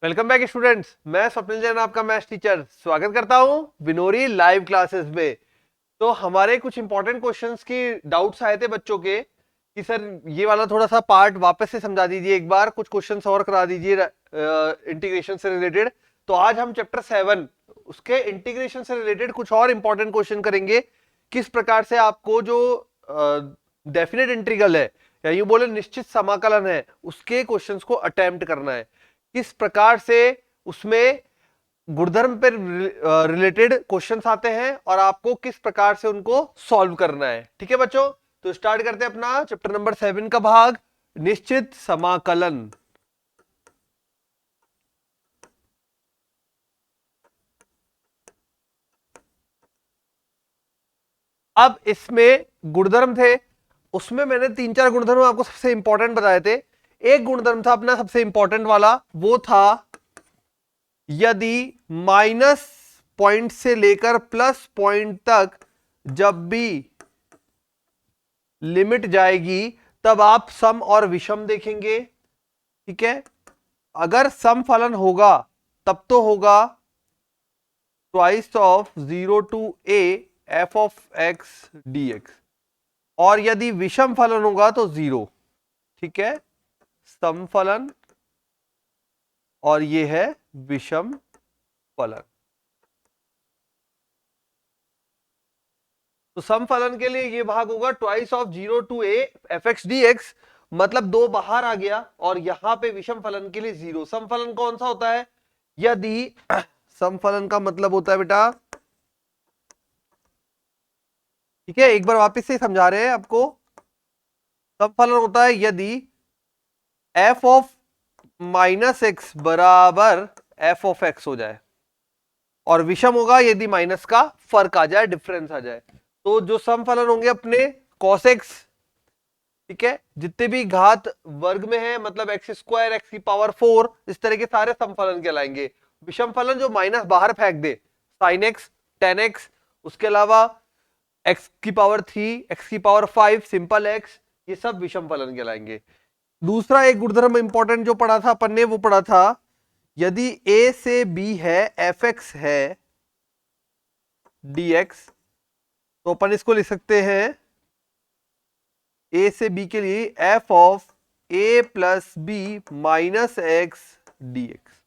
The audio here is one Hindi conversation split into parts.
Welcome back students. मैं स्वप्निल जैन आपका मैथ्स टीचर स्वागत करता हूं विनोरी लाइव क्लासेस में। तो हमारे कुछ इंपॉर्टेंट क्वेश्चंस की डाउट्स आए थे बच्चों के कि सर ये वाला थोड़ा सा पार्ट वापस से समझा दीजिए, एक बार कुछ क्वेश्चंस और करा दीजिए इंटीग्रेशन से रिलेटेड। तो आज हम चैप्टर 7 उसके इंटीग्रेशन से रिलेटेड कुछ और इंपॉर्टेंट क्वेश्चन करेंगे। किस प्रकार से आपको जो डेफिनेट इंटीग्रल है या यूं बोले निश्चित समाकलन है उसके क्वेश्चंस को अटेम्प्ट करना है, किस प्रकार से उसमें गुणधर्म पर रिलेटेड क्वेश्चंस आते हैं और आपको किस प्रकार से उनको सॉल्व करना है। ठीक है बच्चों, तो स्टार्ट करते हैं अपना चैप्टर नंबर 7 का भाग निश्चित समाकलन। अब इसमें गुणधर्म थे, उसमें मैंने 3-4 गुणधर्म आपको सबसे इंपॉर्टेंट बताए थे। एक गुणधर्म था अपना सबसे इंपॉर्टेंट वाला, वो था यदि माइनस पॉइंट से लेकर प्लस पॉइंट तक जब भी लिमिट जाएगी तब आप सम और विषम देखेंगे। ठीक है, अगर सम फलन होगा तब तो होगा twice of 0 to A f of x d x, और यदि विषम फलन होगा तो 0। ठीक है, सम फलन और ये है विषम फलन। तो सम फलन के लिए ये भाग होगा twice of 0 to A f x d x, मतलब 2 बाहर आ गया, और यहां पे विषम फलन के लिए 0। सम फलन कौन सा होता है? यदि सम फलन का मतलब होता है बेटा, ठीक है एक बार वापस से समझा रहे हैं आपको। सम फलन होता है यदि एफ ऑफ माइनस एक्स बराबर एफ ऑफ एक्स हो जाए, और विषम होगा यदि माइनस का फर्क आ जाए, डिफरेंस आ जाए। तो जो सम फलन होंगे अपने cos x, ठीक है, जितने भी घात वर्ग में है मतलब एक्स स्क्वायर, एक्स की पावर 4, इस तरह के सारे समफलन कहलाएंगे। विषम फलन जो माइनस बाहर फेंक दे, साइन एक्स, टेन एक्स, उसके अलावा एक्स की पावर 3, एक्स की पावर 5, सिंपल एक्स, ये सब विषम फलन कहलाएंगे। दूसरा एक गुणधर्म इंपॉर्टेंट जो पढ़ा था अपन ने, वो पढ़ा था यदि a से b है एफ एक्स है dx, तो अपन इसको लिख सकते हैं a से b के लिए f of a plus B minus x d x.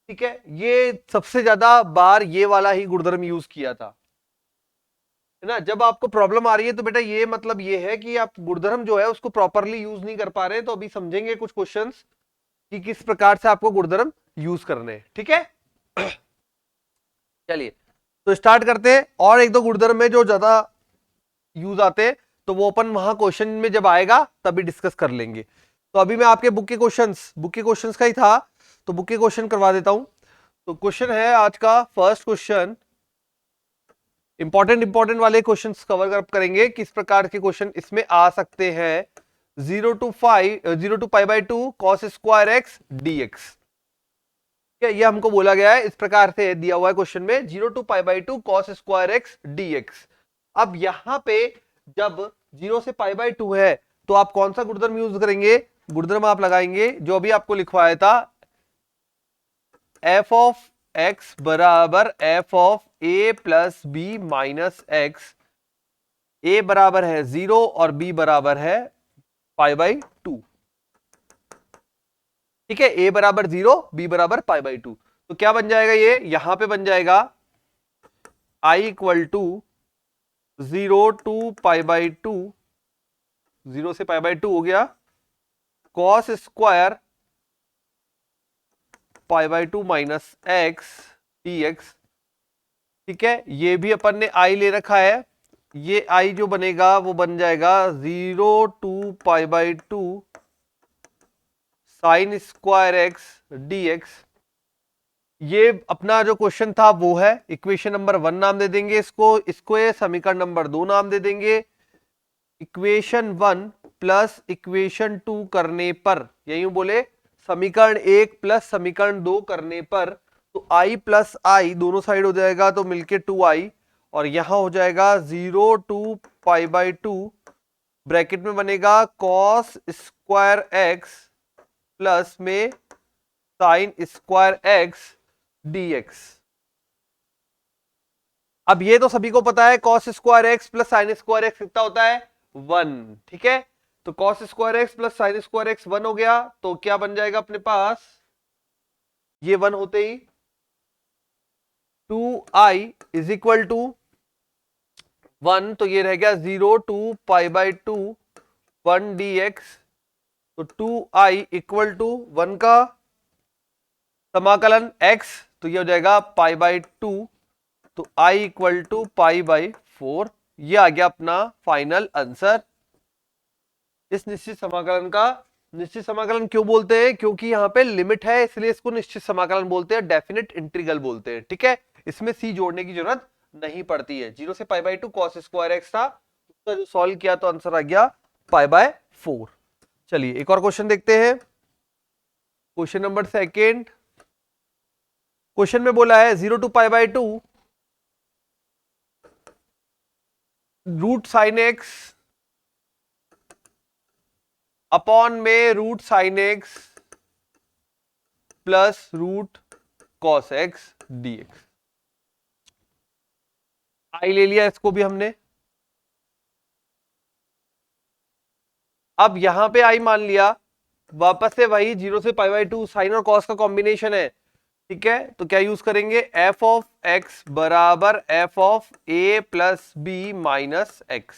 ठीक है, ये सबसे ज्यादा बार ये वाला ही गुणधर्म यूज किया था, है ना। जब आपको प्रॉब्लम आ रही है तो बेटा ये मतलब ये है कि आप गुणधर्म जो है उसको प्रॉपरली यूज नहीं कर पा रहे हैं। तो अभी समझेंगे कुछ क्वेश्चंस कि किस प्रकार से आपको गुणधर्म यूज करने हैं। ठीक है, चलिए तो स्टार्ट करते हैं। और एक दो गुणधर्म में जो ज्यादा यूज आते हैं तो वो अपन वहां क्वेश्चन में जब आएगा तभी डिस्कस कर लेंगे। तो अभी मैं आपके बुक के क्वेश्चंस का ही था, तो बुक के क्वेश्चन करवा देता हूं। तो क्वेश्चन है आज का फर्स्ट क्वेश्चन, इंपॉर्टेंट वाले क्वेश्चंस कवर अप करेंगे, किस प्रकार के क्वेश्चन इसमें आ सकते हैं। 0 to pi by 2 cos square x d x, ये हमको बोला गया है, इस प्रकार से दिया हुआ है क्वेश्चन में 0 to pi by 2 cos square x d x. अब यहां पे जब 0 से पाई बाई 2 है तो आप कौन सा गुणधर्म यूज करेंगे? गुणधर्म आप लगाएंगे जो अभी आपको लिखवाया था, एफ ऑफ एक्स बराबर F of A plus B minus X. A बराबर है 0 और बी बराबर है पाई बाई 2। ठीक है, ए बराबर 0, बी बराबर पाई बाई 2। तो क्या बन जाएगा, ये यहां पे बन जाएगा I equal to 0 to pi by 2, 0 से पाई बाई 2 हो गया, cos square pi by 2 minus x d x. ठीक है, ये भी अपन ने आई ले रखा है, ये आई जो बनेगा वो बन जाएगा 0 to pi by 2 sine square x d x. ये अपना जो क्वेश्चन था वो है इक्वेशन नंबर 1 नाम दे देंगे इसको ये समीकरण नंबर 2 नाम दे देंगे। इक्वेशन 1 प्लस इक्वेशन 2 करने पर, यही बोले समीकरण 1 प्लस समीकरण 2 करने पर, तो i प्लस आई दोनों साइड हो जाएगा तो मिलके 2i, और यहां हो जाएगा 0 टू पाई बाई 2, ब्रैकेट में बनेगा कॉस स्क्वायर एक्स प्लस में साइन स्क्वायर एक्स dx। अब ये तो सभी को पता है cos square x plus sign square x कितना होता है 1। ठीक है, तो cos square x plus sign square x 1 हो गया, तो क्या बन जाएगा अपने पास, ये 1 होते ही 2i इज इक्वल टू 1, तो ये रह गया 0 टू पाई बाई 2 1 dx। तो 2i इक्वल टू 1 का समाकलन x, तो ये हो जाएगा पाई बाई 2, तो i equal to pi by 4। ये आ गया अपना फाइनल आंसर। इस निश्चित समाकलन का, निश्चित समाकलन क्यों बोलते हैं, क्योंकि यहाँ पे लिमिट है इसलिए इसको निश्चित समाकलन बोलते हैं, डेफिनेट इंटीग्रल बोलते हैं। ठीक है, इसमें c जोड़ने की जरूरत नहीं पड़ती है। 0 से pi by 2 cos square x था, उसका जो सॉल्व किया तो आंसर आ गया पाई बाय 4। चलिए एक और क्वेश्चन देखते हैं, क्वेश्चन नंबर सेकेंड। क्वेश्चन में बोला है 0 to pi by 2 root sine x upon में root sine x plus root cos x dx। I ले लिया इसको भी हमने। अब यहां पे आई मान लिया, वापस से वही 0 से पाई बाई 2 साइन और कॉस का कॉम्बिनेशन है। ठीक है, तो क्या यूज करेंगे, एफ ऑफ एक्स बराबर F of A plus B minus x,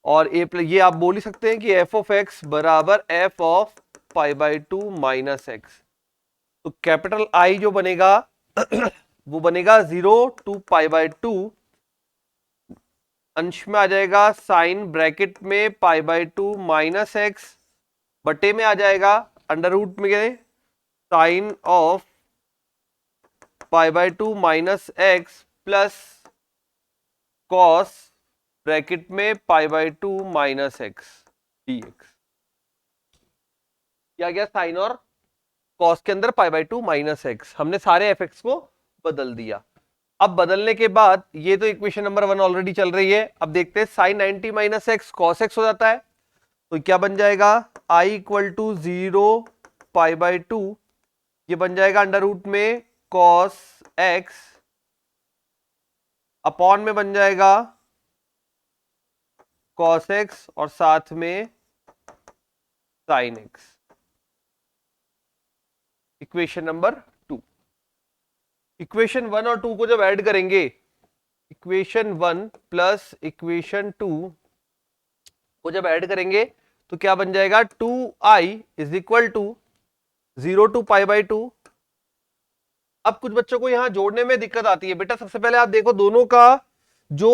और ए प्लस, ये आप बोल ही सकते हैं कि एफ ऑफ एक्स बराबर F of pi by 2 minus x. तो कैपिटल आई जो बनेगा वो बनेगा 0 टू पाई बाई 2, अंश में आ जाएगा साइन ब्रैकेट में पाई बाई 2 माइनस एक्स, बटे में आ जाएगा अंडर रूट में sine of pi by 2 minus x plus cos bracket में pi by 2 minus x dx। क्या गया, साइन और कॉस के अंदर पाई बाई 2 माइनस एक्स, हमने सारे एफ एक्स को बदल दिया। अब बदलने के बाद ये तो इक्वेशन नंबर 1 ऑलरेडी चल रही है, अब देखते हैं sine 90 minus x cos x हो जाता है, तो क्या बन जाएगा, I equal to 0 pi by 2, ये बन जाएगा अंडर रूट में कॉस एक्स अपॉन में बन जाएगा कॉस एक्स और साथ में sine x. Equation number 2, equation 1 और 2 को जब ऐड करेंगे, इक्वेशन 1 प्लस इक्वेशन 2 को जब ऐड करेंगे तो क्या बन जाएगा, 2i is equal to 0 to pi by 2। अब कुछ बच्चों को यहां जोड़ने में दिक्कत आती है बेटा। सबसे पहले आप देखो दोनों का जो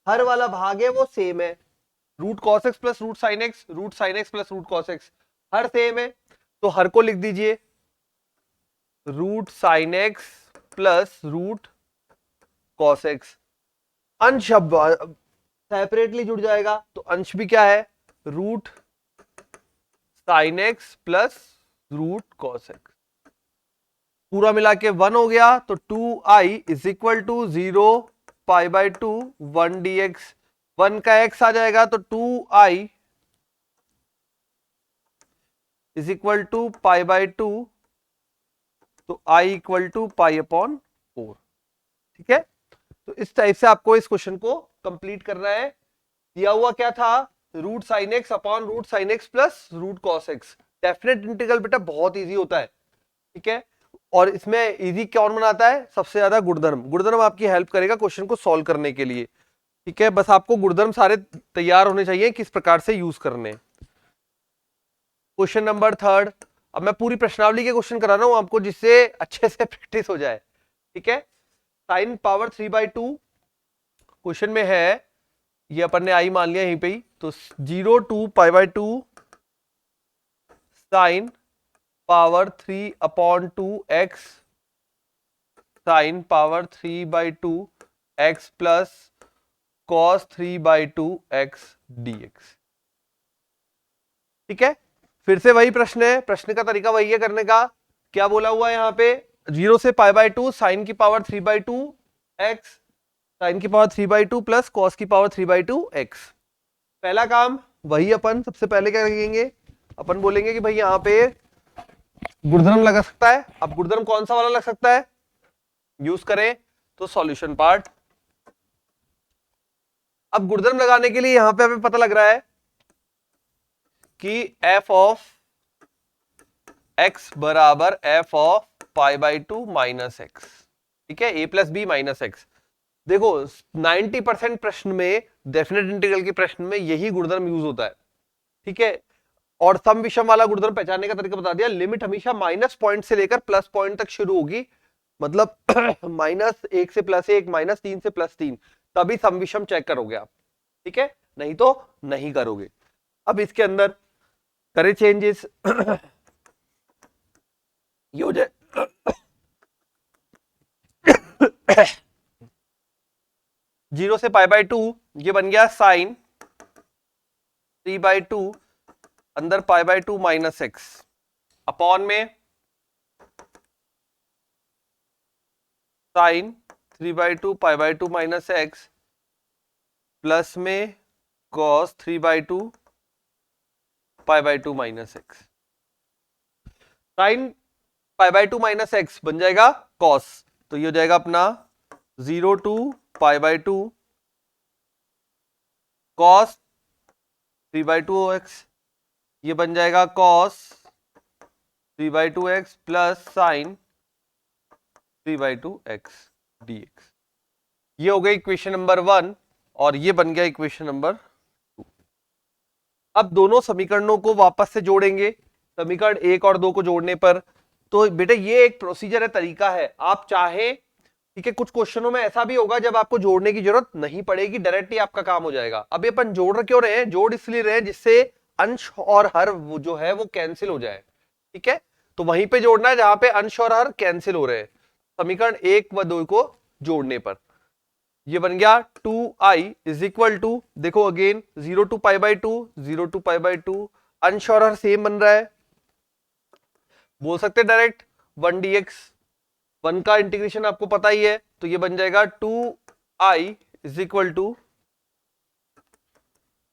हर वाला भाग है वो सेम है, root cos x plus root sine x, root sine x plus root cos x, हर सेम है, तो हर को लिख दीजिए root sine x plus root cos x. अंश अब सेपरेटली जुड़ जाएगा, तो अंश भी क्या है, root sine x plus root cos x, पूरा मिला के 1 हो गया, तो 2i is equal to 0 pi by 2 1 dx, 1 का x आ जाएगा तो 2i is equal to pi by 2, तो i equal to pi upon 4। ठीक है, तो इस टाइप से आपको इस क्वेश्चन को कंप्लीट करना है। दिया हुआ क्या था, root sine x upon root sine x plus root cos x. Definite integral बेटा बहुत इजी होता है। ठीक है, और इसमें इजी कौन बनाता है, सबसे ज्यादा गुणधर्म। गुणधर्म आपकी हेल्प करेगा क्वेश्चन को सॉल्व करने के लिए। ठीक है, बस आपको गुणधर्म सारे तैयार होने चाहिए किस प्रकार से यूज करने। क्वेश्चन नंबर 3, अब मैं पूरी प्रश्नावली के क्वेश्चन करा रहा हूं आपको जिससे अच्छे से प्रैक्टिस हो जाए। ठीक है, साइन पावर 3/2 क्वेश्चन में है, ये अपन ने आई मान लिया यहीं पे ही, तो 0 to pi by 2 sine power 3/2 x sine power 3/2 x plus cos 3/2 x dx। ठीक है, फिर से वही प्रश्न है, प्रश्न का तरीका वही है करने का। क्या बोला हुआ है यहाँ पे, 0 से पाई बाई 2 साइन की पावर 3/2 एक्स साइन की पावर 3/2 प्लस कॉस की पावर 3/2 एक्स। पहला काम वही, अपन सबसे पहले क्या करेंगे, अपन बोलेंगे कि भाई यहाँ पे गुणधर्म लगा सकता है। अब गुणधर्म कौन सा वाला लग सकता है, यूज करें तो सॉल्यूशन पार्ट। अब गुणधर्म लगाने के लिए यहां पे हमें पता लग रहा है कि एफ ऑफ एक्स बराबर F of pi by to minus x, ठीक है, ए प्लस बी माइनस एक्स। देखो 90% प्रश्न में, डेफिनेट इंटीग्रल के प्रश्न में यही गुणधर्म यूज होता है, ठीक है। और सम विषम वाला गुणधर्म पहचानने का तरीका बता दिया, लिमिट हमेशा माइनस पॉइंट से लेकर प्लस पॉइंट तक शुरू होगी, मतलब -1 से +1, -3 से +3, तभी सम विषम चेक करोगे आप, ठीक है, नहीं तो नहीं करोगे। अब इसके अंदर करे चेंजेस ये हो जाए 0 से π/2, ये बन गया साइन 3/2 अंदर π/2 माइनस एक्स अपॉन में साइन 3/2 π/2 माइनस एक्स प्लस में cos 3/2 π/2 minus x. Sine π/2 minus x बन जाएगा कॉस, तो ये हो जाएगा अपना 0 to π/2 कॉस 3/2 एक्स, ये बन जाएगा cos 3/2 x plus sign 3/2 x dx। ये हो गई इक्वेशन नंबर 1 और ये बन गया इक्वेशन नंबर 2। अब दोनों समीकरणों को वापस से जोड़ेंगे, समीकरण 1 और 2 को जोड़ने पर। तो बेटे ये एक प्रोसीजर है, तरीका है, आप चाहे, ठीक है, कुछ क्वेश्चनों में ऐसा भी होगा जब आपको जोड़ने की जरूरत नहीं पड़ेगी, डायरेक्ट ही आपका काम हो जाएगा। अभी अपन जोड़ क्यों रहे हैं, जोड़ इसलिए रहे हैं जिससे अंश और हर वो जो है वो कैंसिल हो जाए, ठीक है। तो वहीं पे जोड़ना है जहां पे अंश और हर कैंसिल हो रहे हैं, समीकरण 1 व 2 को जोड़ने पर। ये बन गया 2i इज इक्वल टू, देखो अगेन 0 to π/2, 0 to π/2, अंश और हर सेम बन रहा है, बोल सकते डायरेक्ट 1 dx, 1 का इंटीग्रेशन आपको पता ही है, तो ये बन जाएगा 2i इज इक्वल टू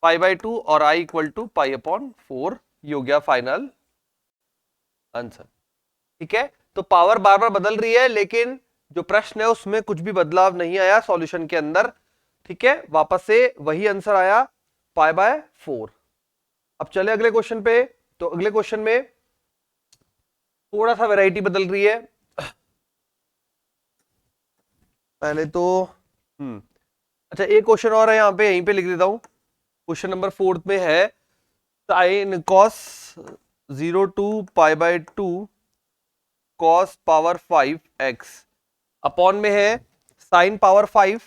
π/2 और i इक्वल टू π/4। ये हो गया फाइनल आंसर, ठीक है। तो पावर बार बार बदल रही है, लेकिन जो प्रश्न है उसमें कुछ भी बदलाव नहीं आया सॉल्यूशन के अंदर, ठीक है, वापस से वही आंसर आया π/4। अब चले अगले क्वेश्चन पे। तो अगले क्वेश्चन में थोड़ा सा वैरायटी बदल रही है। पहले तो अच्छा एक क्वेश्चन और है यहाँ पे, यहीं पे लिख देता हूं। क्वेश्चन नंबर 4 में है sine cos 0 to π/2 cos power 5 x upon में है sine power 5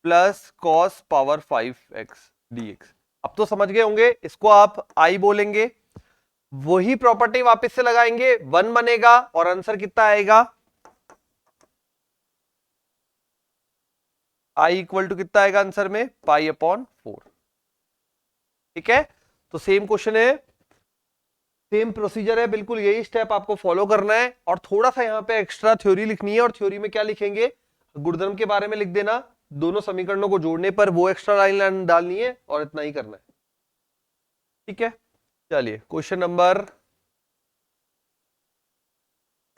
plus cos power 5 x dx। अब तो समझ गए होंगे, इसको आप आई बोलेंगे, वही प्रॉपर्टी वापस से लगाएंगे, 1 बनेगा और आंसर कितना आएगा, i इक्वल टू कितना आएगा आंसर में, π/4, ठीक है। तो सेम क्वेश्चन है, सेम प्रोसीजर है, बिल्कुल यही स्टेप आपको फॉलो करना है। और थोड़ा सा यहाँ पे एक्स्ट्रा थ्योरी लिखनी है, और थ्योरी में क्या लिखेंगे, गुणधर्म के बारे में लिख देना, दोनों समीकरणों को जोड़ने पर वो एक्स्ट्रा लाइन डालनी है, और इतना ही करना है, ठीक है। चलिए क्वेश्चन नंबर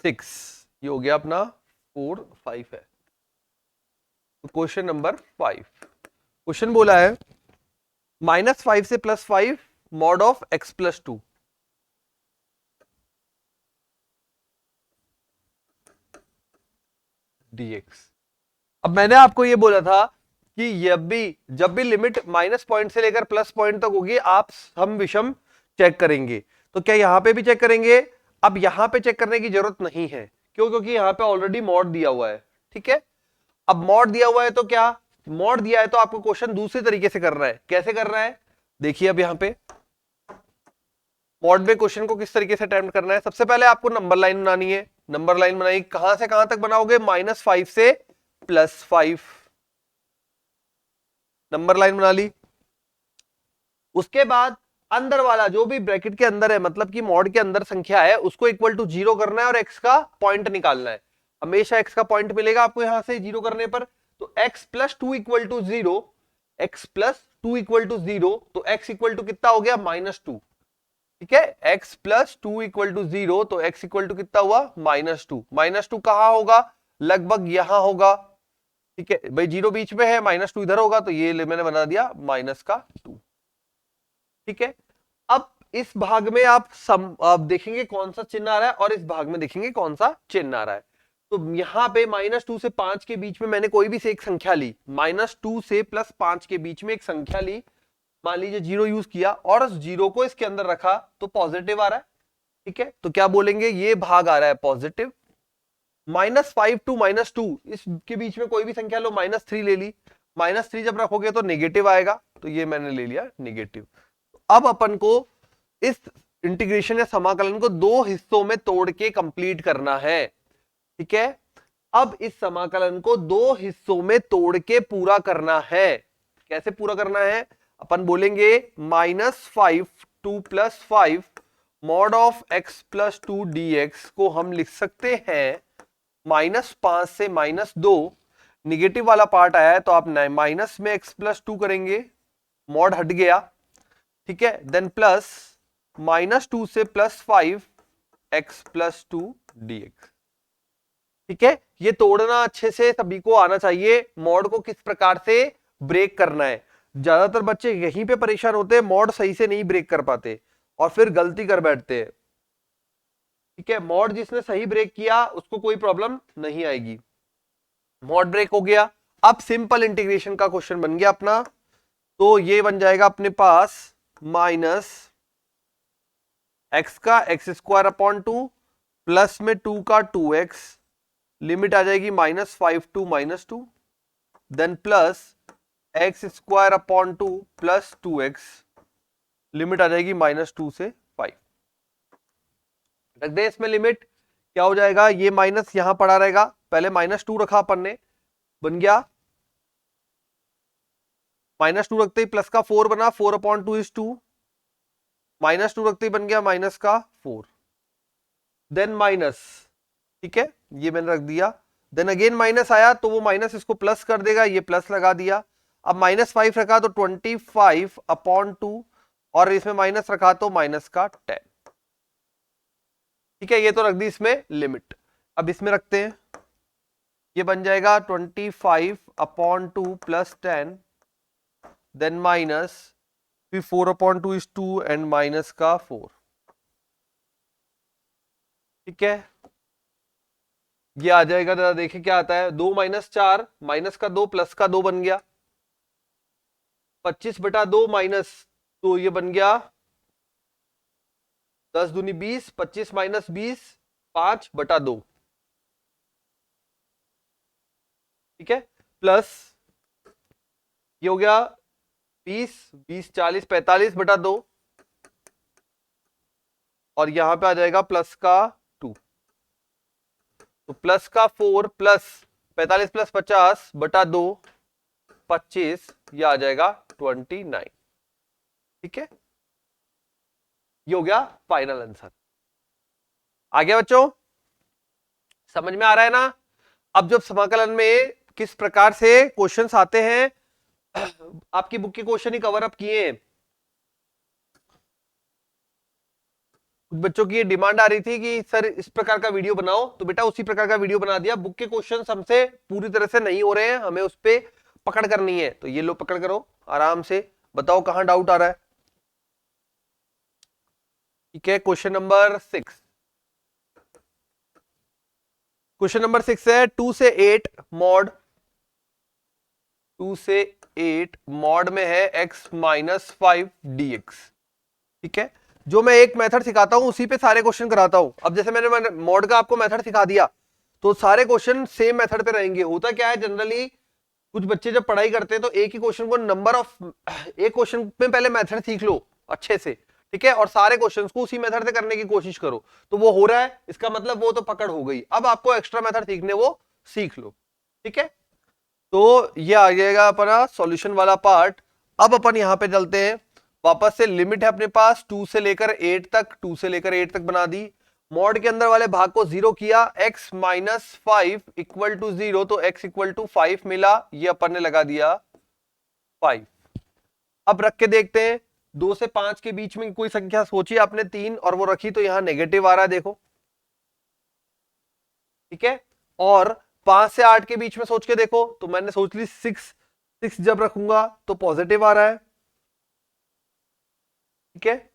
6, ये हो गया अपना 4 5 है। तो क्वेश्चन नंबर 5, क्वेश्चन बोला है -5 से +5 मॉड ऑफ x + 2। dx। अब मैंने आपको ये बोला था कि जब भी लिमिट माइनस पॉइंट से लेकर प्लस पॉइंट तक होगी, आप सम विषम चेक करेंगे। तो क्या यहां पे भी चेक करेंगे? अब यहां पे चेक करने की जरूरत नहीं है, क्यों? क्योंकि यहां पे ऑलरेडी मॉड दिया हुआ है, ठीक है। अब मॉड दिया हुआ है तो क्या, मॉड दिया है तो आपको क्वेश्चन दूसरे तरीके से करना है। कैसे करना है देखिए, अब यहां पे मॉड में क्वेश्चन को किस तरीके से अटेम्प्ट करना है। सबसे पहले आपको नंबर लाइन बनानी है। नंबर लाइन बनाई, कहां से कहां तक बनाओगे, -5 से +5 नंबर लाइन बना ली। उसके बाद अंदर वाला जो भी ब्रैकेट के अंदर है, मतलब कि मॉड के अंदर संख्या है, उसको इक्वल टू 0 करना है और x का पॉइंट निकालना है। हमेशा x का पॉइंट मिलेगा आपको यहां से 0 करने पर। तो x + 2 = 0, x + 2 = 0, तो x इक्वल टू कितना हो गया, -2, ठीक ठीक है, x plus two equal to 0, तो x इक्वल टू कितना हुआ -2। -2 कहां होगा, लगभग यहां होगा, ठीक है भाई, 0 बीच में है, -2 इधर होगा, तो ये मैंने बना दिया -2। ठीक है, अब इस भाग में आप देखेंगे कौन सा चिन्ह आ रहा है और इस भाग में देखेंगे कौन सा चिन्ह आ रहा है। तो यहां पे -2 से 5 के बीच में मैंने कोई भी से एक संख्या ली, -2 से +5 के बीच में एक संख्या ली, मान लीजिए 0 यूज किया और उस 0 को इसके अंदर रखा तो पॉजिटिव आ रहा है। ठीक है, तो क्या बोलेंगे, ये भाग आ रहा है पॉजिटिव। -5 टू -2 इसके बीच में कोई भी संख्या लो, -3 ले ली, -3 जब रखोगे तो नेगेटिव आएगा, तो ये मैंने ले लिया नेगेटिव। अब अपन को इस इंटीग्रेशन या समाकलन को दो हिस्सों में तोड़ के कंप्लीट करना है। ठीक है, अब इस समाकलन को दो हिस्सों में तोड़ के पूरा करना है। कैसे पूरा करना है, अपन बोलेंगे -5 to +5 mod of x plus 2 dx को हम लिख सकते हैं -5 से -2, निगेटिव वाला पार्ट आया है तो आप माइनस में x प्लस 2 करेंगे, मॉड हट गया, ठीक है, देन प्लस -2 से +5 x प्लस 2 dx। ठीक है, ये तोड़ना अच्छे से सभी को आना चाहिए, मॉड को किस प्रकार से ब्रेक करना है। ज्यादातर बच्चे यहीं पे परेशान होते हैं, मॉड सही से नहीं ब्रेक कर पाते और फिर गलती कर बैठते हैं। ठीक है, मॉड जिसने सही ब्रेक किया उसको कोई प्रॉब्लम नहीं आएगी। मॉड ब्रेक हो गया, अब सिंपल इंटीग्रेशन का क्वेश्चन बन गया अपना, तो ये बन जाएगा अपने पास -x का x² प्लस में 2 का 2x, लिमिट आ जाएगी -5 to -2, then plus x² plus 2x, limit आ जाएगी -2 से 5। रख दे इसमें लिमिट, क्या हो जाएगा, ये माइनस यहां पड़ा रहेगा, पहले -2 रखा अपन ने, बन गया -2 रखते ही प्लस का 4 बना, 4/2 इज 2, -2 रखते ही बन गया माइनस का 4, देन माइनस, ठीक है, ये मैंने रख दिया, देन अगेन माइनस आया तो वो माइनस इसको प्लस कर देगा, ये प्लस लगा दिया, अब -5 रखा तो 25/2 और इसमें माइनस रखा तो माइनस का 10। ठीक है, ये तो रख दी इसमें लिमिट। अब इसमें रखते हैं, ये बन जाएगा 25/2 प्लस 10, देन माइनस, फिर 4/2 इज 2 एंड माइनस का 4। ठीक है, ये आ जाएगा, जरा देखिए क्या आता है, 2 - 4 माइनस का 2 प्लस का 2 बन गया, 25/2 माइनस, तो ये बन गया 10 दूनी 20, 25 - 20 5/2। ठीक है, प्लस ये हो गया 20 20 40 45/2 और यहां पे आ जाएगा प्लस का 2, तो प्लस का 4 प्लस 45 प्लस 50/2 25, ये आ जाएगा 29। ठीक है, ये हो गया फाइनल आंसर। आ गया बच्चों, समझ में आ रहा है ना। अब जब समाकलन में किस प्रकार से क्वेश्चंस आते हैं, आपकी बुक के क्वेश्चन ही कवर अप किए हैं। कुछ बच्चों की ये डिमांड आ रही थी कि सर इस प्रकार का वीडियो बनाओ, तो बेटा उसी प्रकार का वीडियो बना दिया। बुक के क्वेश्चन हमसे पूरी तरह से नहीं हो रहे हैं, हमें उस पर पकड़ करनी है, तो ये लो पकड़ करो आराम से, बताओ कहां डाउट आ रहा है। ठीक है, क्वेश्चन नंबर 6, क्वेश्चन नंबर 6 है 2 से 8 मॉड, 2 से 8 मॉड में है x - 5 dx। ठीक है, जो मैं एक मेथड सिखाता हूं उसी पे सारे क्वेश्चन कराता हूं। अब जैसे मैंने मॉड का आपको मेथड सिखा दिया तो सारे क्वेश्चन सेम मेथड पे रहेंगे। होता क्या है, जनरली कुछ बच्चे जब पढ़ाई करते हैं तो एक ही क्वेश्चन को एक क्वेश्चन में पहले मेथड सीख लो अच्छे से, ठीक है, और सारे क्वेश्चंस को उसी मेथड से करने की कोशिश करो, तो वो हो रहा है, इसका मतलब वो तो पकड़ हो गई। अब आपको एक्स्ट्रा मेथड सीखने, वो सीख लो। ठीक है, तो ये आ जाएगा अपना सॉल्यूशन वाला पार्ट। अब अपन यहां पे चलते हैं वापस से, लिमिट है अपने पास 2 से लेकर 8 तक, 2 से लेकर 8 तक बना दी, मॉड के अंदर वाले भाग को 0 किया, x - 5 इक्वल टू 0, तो x इक्वल टू 5 मिला, ये अपन ने लगा दिया 5। अब रख के देखते हैं, 2 से 5 के बीच में कोई संख्या सोची आपने 3 और वो रखी तो यहाँ नेगेटिव आ रहा है, देखो, ठीक है। और 5 से 8 के बीच में सोच के देखो, तो मैंने सोच ली 6 जब रखूंगा तो पॉजिटिव आ रहा है, ठीक है।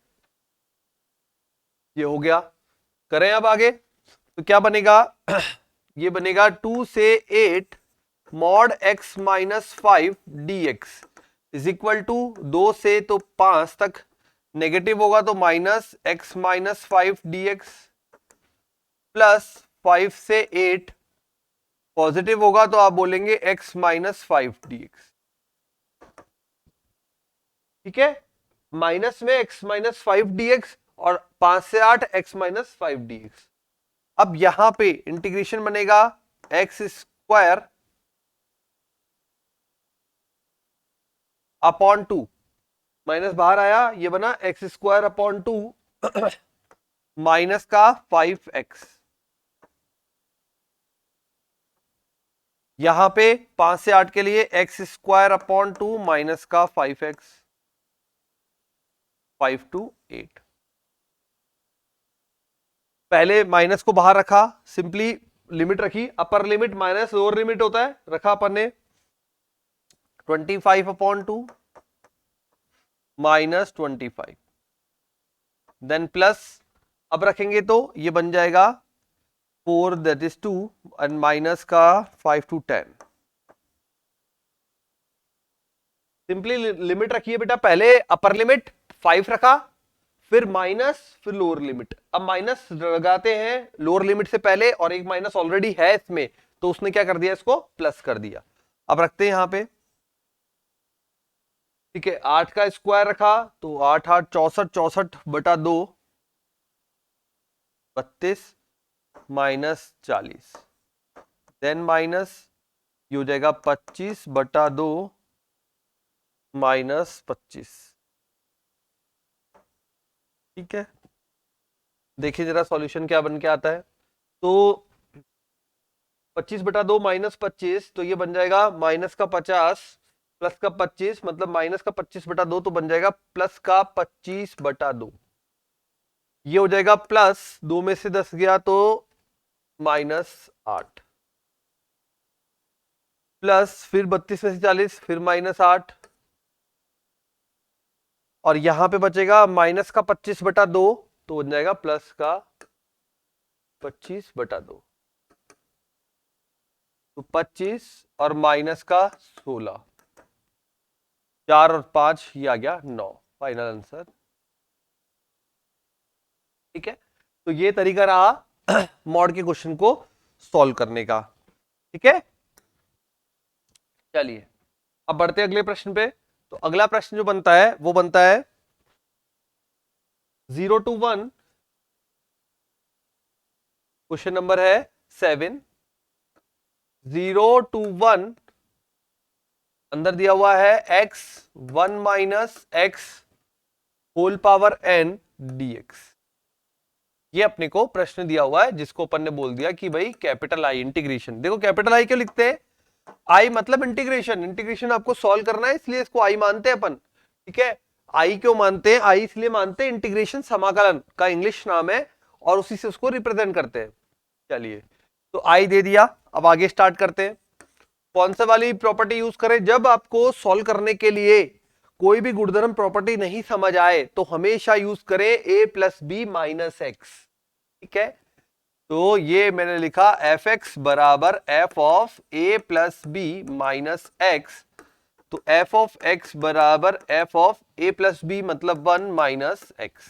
ये हो गया। करें अब आगे, तो क्या बनेगा ये बनेगा 2 से 8 mod x minus 5 dx is equal to 2 से तो 5 तक नेगेटिव होगा तो minus x minus 5 dx plus 5 से 8 पॉजिटिव होगा तो आप बोलेंगे x माइनस 5 dx, ठीक है। माइनस में x माइनस 5 dx और 5 से 8 x माइनस 5 dx। अब यहां पे इंटीग्रेशन बनेगा एक्स स्क्वायर अपॉन 2, माइनस बाहर आया, ये बना एक्स स्क्वायर अपॉन 2 माइनस का 5x। यहां पे 5 से 8 के लिए एक्स स्क्वायर अपॉन 2 माइनस का 5x, 5 to 8। पहले माइनस को बाहर रखा, सिंपली लिमिट रखी, upper limit minus lower limit होता है, रखा अपन ने 25 अपॉन 2 माइनस 25, देन प्लस, अब रखेंगे तो ये बन जाएगा 4 दैट इज 2 एंड माइनस का 5 to 10। सिंपली लिमिट रखिए बेटा, पहले अपर लिमिट 5 रखा, फिर माइनस, फिर लोअर लिमिट। अब माइनस लगाते हैं लोअर लिमिट से पहले और एक माइनस ऑलरेडी है इसमें, तो उसने क्या कर दिया, इसको प्लस कर दिया। अब रखते हैं यहां पे, ठीक है। 8 का स्क्वायर रखा तो 8 8 64, 64 बटा 2 32 माइनस 40, देन माइनस ये हो जाएगा 25 बटा 2 माइनस 25, ठीक है। देखिए जरा सॉल्यूशन क्या बन के आता है, तो 25 बटा 2 माइनस 25, तो ये बन जाएगा माइनस का 50 प्लस का 25, मतलब माइनस का 25 बटा 2 तो बन जाएगा प्लस का 25 बटा 2। ये हो जाएगा प्लस 2 में से 10 गया तो माइनस 8, प्लस फिर 32 में से 40 फिर माइनस 8, और यहां पे बचेगा माइनस का 25 बटा 2 तो बन जाएगा प्लस का 25 बटा 2, तो 25 और माइनस का 16, 4 और 5 ये आ गया 9, फाइनल आंसर, ठीक है। तो ये तरीका रहा मॉड के क्वेश्चन को सॉल्व करने का, ठीक है। चलिए अब बढ़ते हैं अगले प्रश्न पे। तो अगला प्रश्न जो बनता है वो बनता है 0 to 1, क्वेश्चन नंबर है 7। 0 to 1 अंदर दिया हुआ है x 1 minus x whole power n dx। ये अपने को प्रश्न दिया हुआ है जिसको अपन ने बोल दिया कि भाई कैपिटल आई इंटीग्रेशन। देखो कैपिटल आई क्यों लिखते हैं, आई मतलब इंटीग्रेशन, इंटीग्रेशन आपको सॉल्व करना है इसलिए इसको आई मानते हैं अपन, ठीक है। आई क्यों मानते हैं, आई इसलिए मानते हैं इंटीग्रेशन समाकलन का इंग्लिश नाम है और उसी से उसको रिप्रेजेंट करते हैं। चलिए तो आई दे दिया, अब आगे स्टार्ट करते हैं। कौन सा वाली प्रॉपर्टी यूज करें, जब आपको सॉल्व करने के लिए कोई भी गुणधर्म प्रॉपर्टी नहीं समझ आए तो हमेशा यूज करें a plus B minus x, ठीक है। तो ये मैंने लिखा एफ एक्स बराबर F of A plus B minus x, तो एफ ऑफ एक्स बराबर F of A plus b मतलब 1 माइनस एक्स,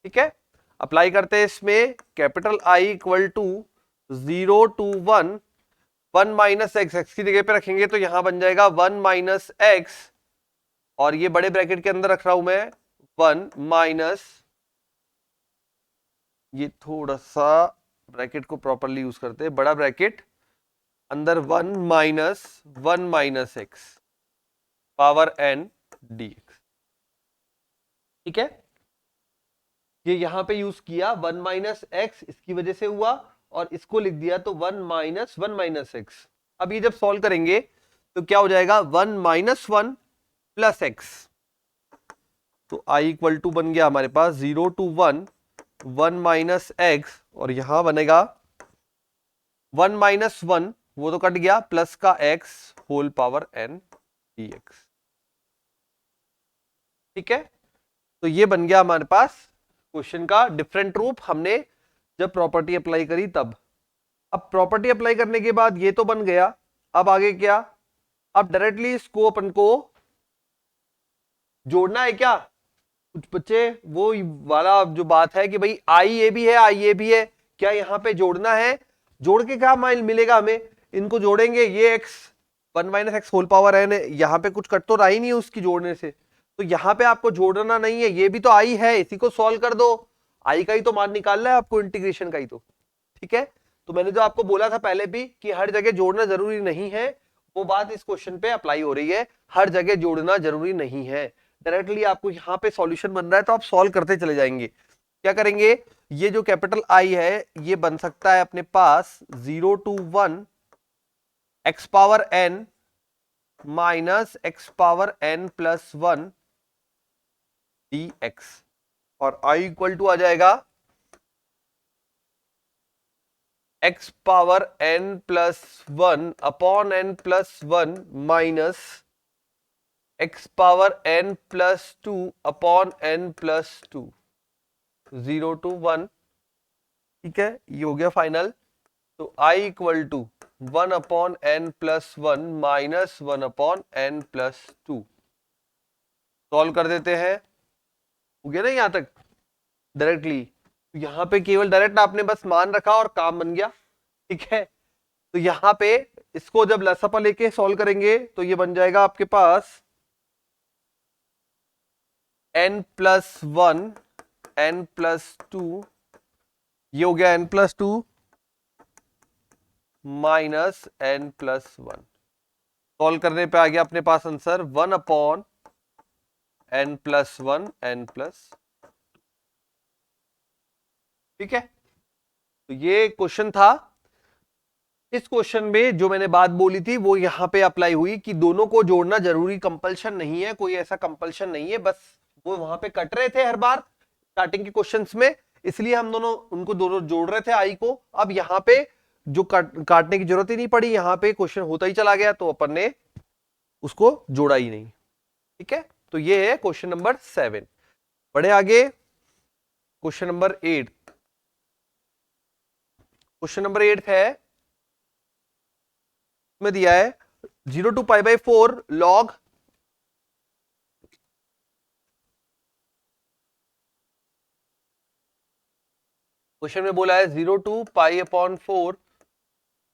ठीक है। अप्लाई करते हैं इसमें, capital I equal to 0 to 1, 1 minus x, x की जगह पे रखेंगे तो यहां बन जाएगा 1 माइनस एक्स, और ये बड़े ब्रैकेट के अंदर रख रहा हूं मैं 1 माइनस, ये थोड़ा सा ब्रैकेट को प्रॉपरली यूज करते हैं, बड़ा ब्रैकेट अंदर 1 minus x power n dx, ठीक है। ये यहां पे यूज किया 1 माइनस एक्स, इसकी वजह से हुआ, और इसको लिख दिया तो 1 माइनस एक्स। अब ये जब सॉल्व करेंगे तो क्या हो जाएगा 1 माइनस 1 प्लस एक्स, तो आई इक्वल टू बन गया हमारे पास 0 to 1, 1 माइनस एक्स, और यहां बनेगा 1 माइनस 1, वो तो कट गया, प्लस का x whole power n dx। ठीक है, तो ये बन गया हमारे पास क्वेश्चन का डिफरेंट रूप, हमने जब प्रॉपर्टी अप्लाई करी तब। अब प्रॉपर्टी अप्लाई करने के बाद ये तो बन गया, अब आगे क्या, अब डायरेक्टली इसको अपन को जोड़ना है क्या? कुछ बच्चे वो वाला जो बात है कि भाई आई ये भी है, आई ये भी है, क्या यहाँ पे जोड़ना है? जोड़ के क्या माइल मिलेगा हमें? इनको जोड़ेंगे, ये x 1 minus x whole power n है, यहाँ पे कुछ कट तो रहा ही नहीं उसकी जोड़ने से, तो यहाँ पे आपको जोड़ना नहीं है, ये भी तो आई है, इसी को सॉल्व कर दो, आई का ही तो मान निकालना है आपको, इंटीग्रेशन का ही तो। ठीक है, तो मैंने जो आपको बोला था पहले भी कि हर जगह जोड़ना जरूरी नहीं है, वो बात इस क्वेश्चन पे अप्लाई हो रही है, हर जगह जोड़ना जरूरी नहीं है। डायरेक्टली आपको यहाँ पे सॉल्यूशन बन रहा है तो आप सॉल्व करते चले जाएंगे। क्या करेंगे, ये जो कैपिटल आई है ये बन सकता है अपने पास 0 to 1 x power n minus x power n plus 1 dx, और i इक्वल टू आ जाएगा x power n plus 1 upon n plus 1 minus x power n plus 2 upon n plus 2, 0 to 1। ठीक है, ये हो गया फाइनल। तो i equal to 1 upon n plus 1 minus 1 upon n plus 2। Solve कर देते हैं, हो गया ना यहां तक डायरेक्टली। तो यहां पे केवल डायरेक्ट आपने बस मान रखा और काम बन गया। ठीक है, तो यहां पे इसको जब लसपा लेके सॉल्व करेंगे तो ये बन जाएगा आपके पास n प्लस 1 n प्लस 2, ये हो गया n plus 2 minus n plus 1। Solve करने पे आ गया अपने पास answer 1 upon n plus 1 n plus. ठीक है, तो ये क्वेश्चन था। इस क्वेश्चन में जो मैंने बात बोली थी वो यहां पे अप्लाई हुई कि दोनों को जोड़ना जरूरी कंपल्शन नहीं है, कोई ऐसा कंपल्शन नहीं है, बस वो वहां पे कट रहे थे हर बार स्टार्टिंग के क्वेश्चंस में, इसलिए हम दोनों उनको दोनों जोड़ रहे थे आई को। अब यहाँ पे जो काटने की जरूरत ही नहीं पड़ी, यहाँ पे क्वेश्चन होता ही चला गया तो अपन ने उसको जोड़ा ही नहीं। ठीक है, तो ये है क्वेश्चन नंबर 7। बढ़े आगे, क्वेश्चन नंबर 8। क्वेश्चन नंबर 8 है, में दिया है 0 to pi by 4 log question में बोला है 0 to pi upon 4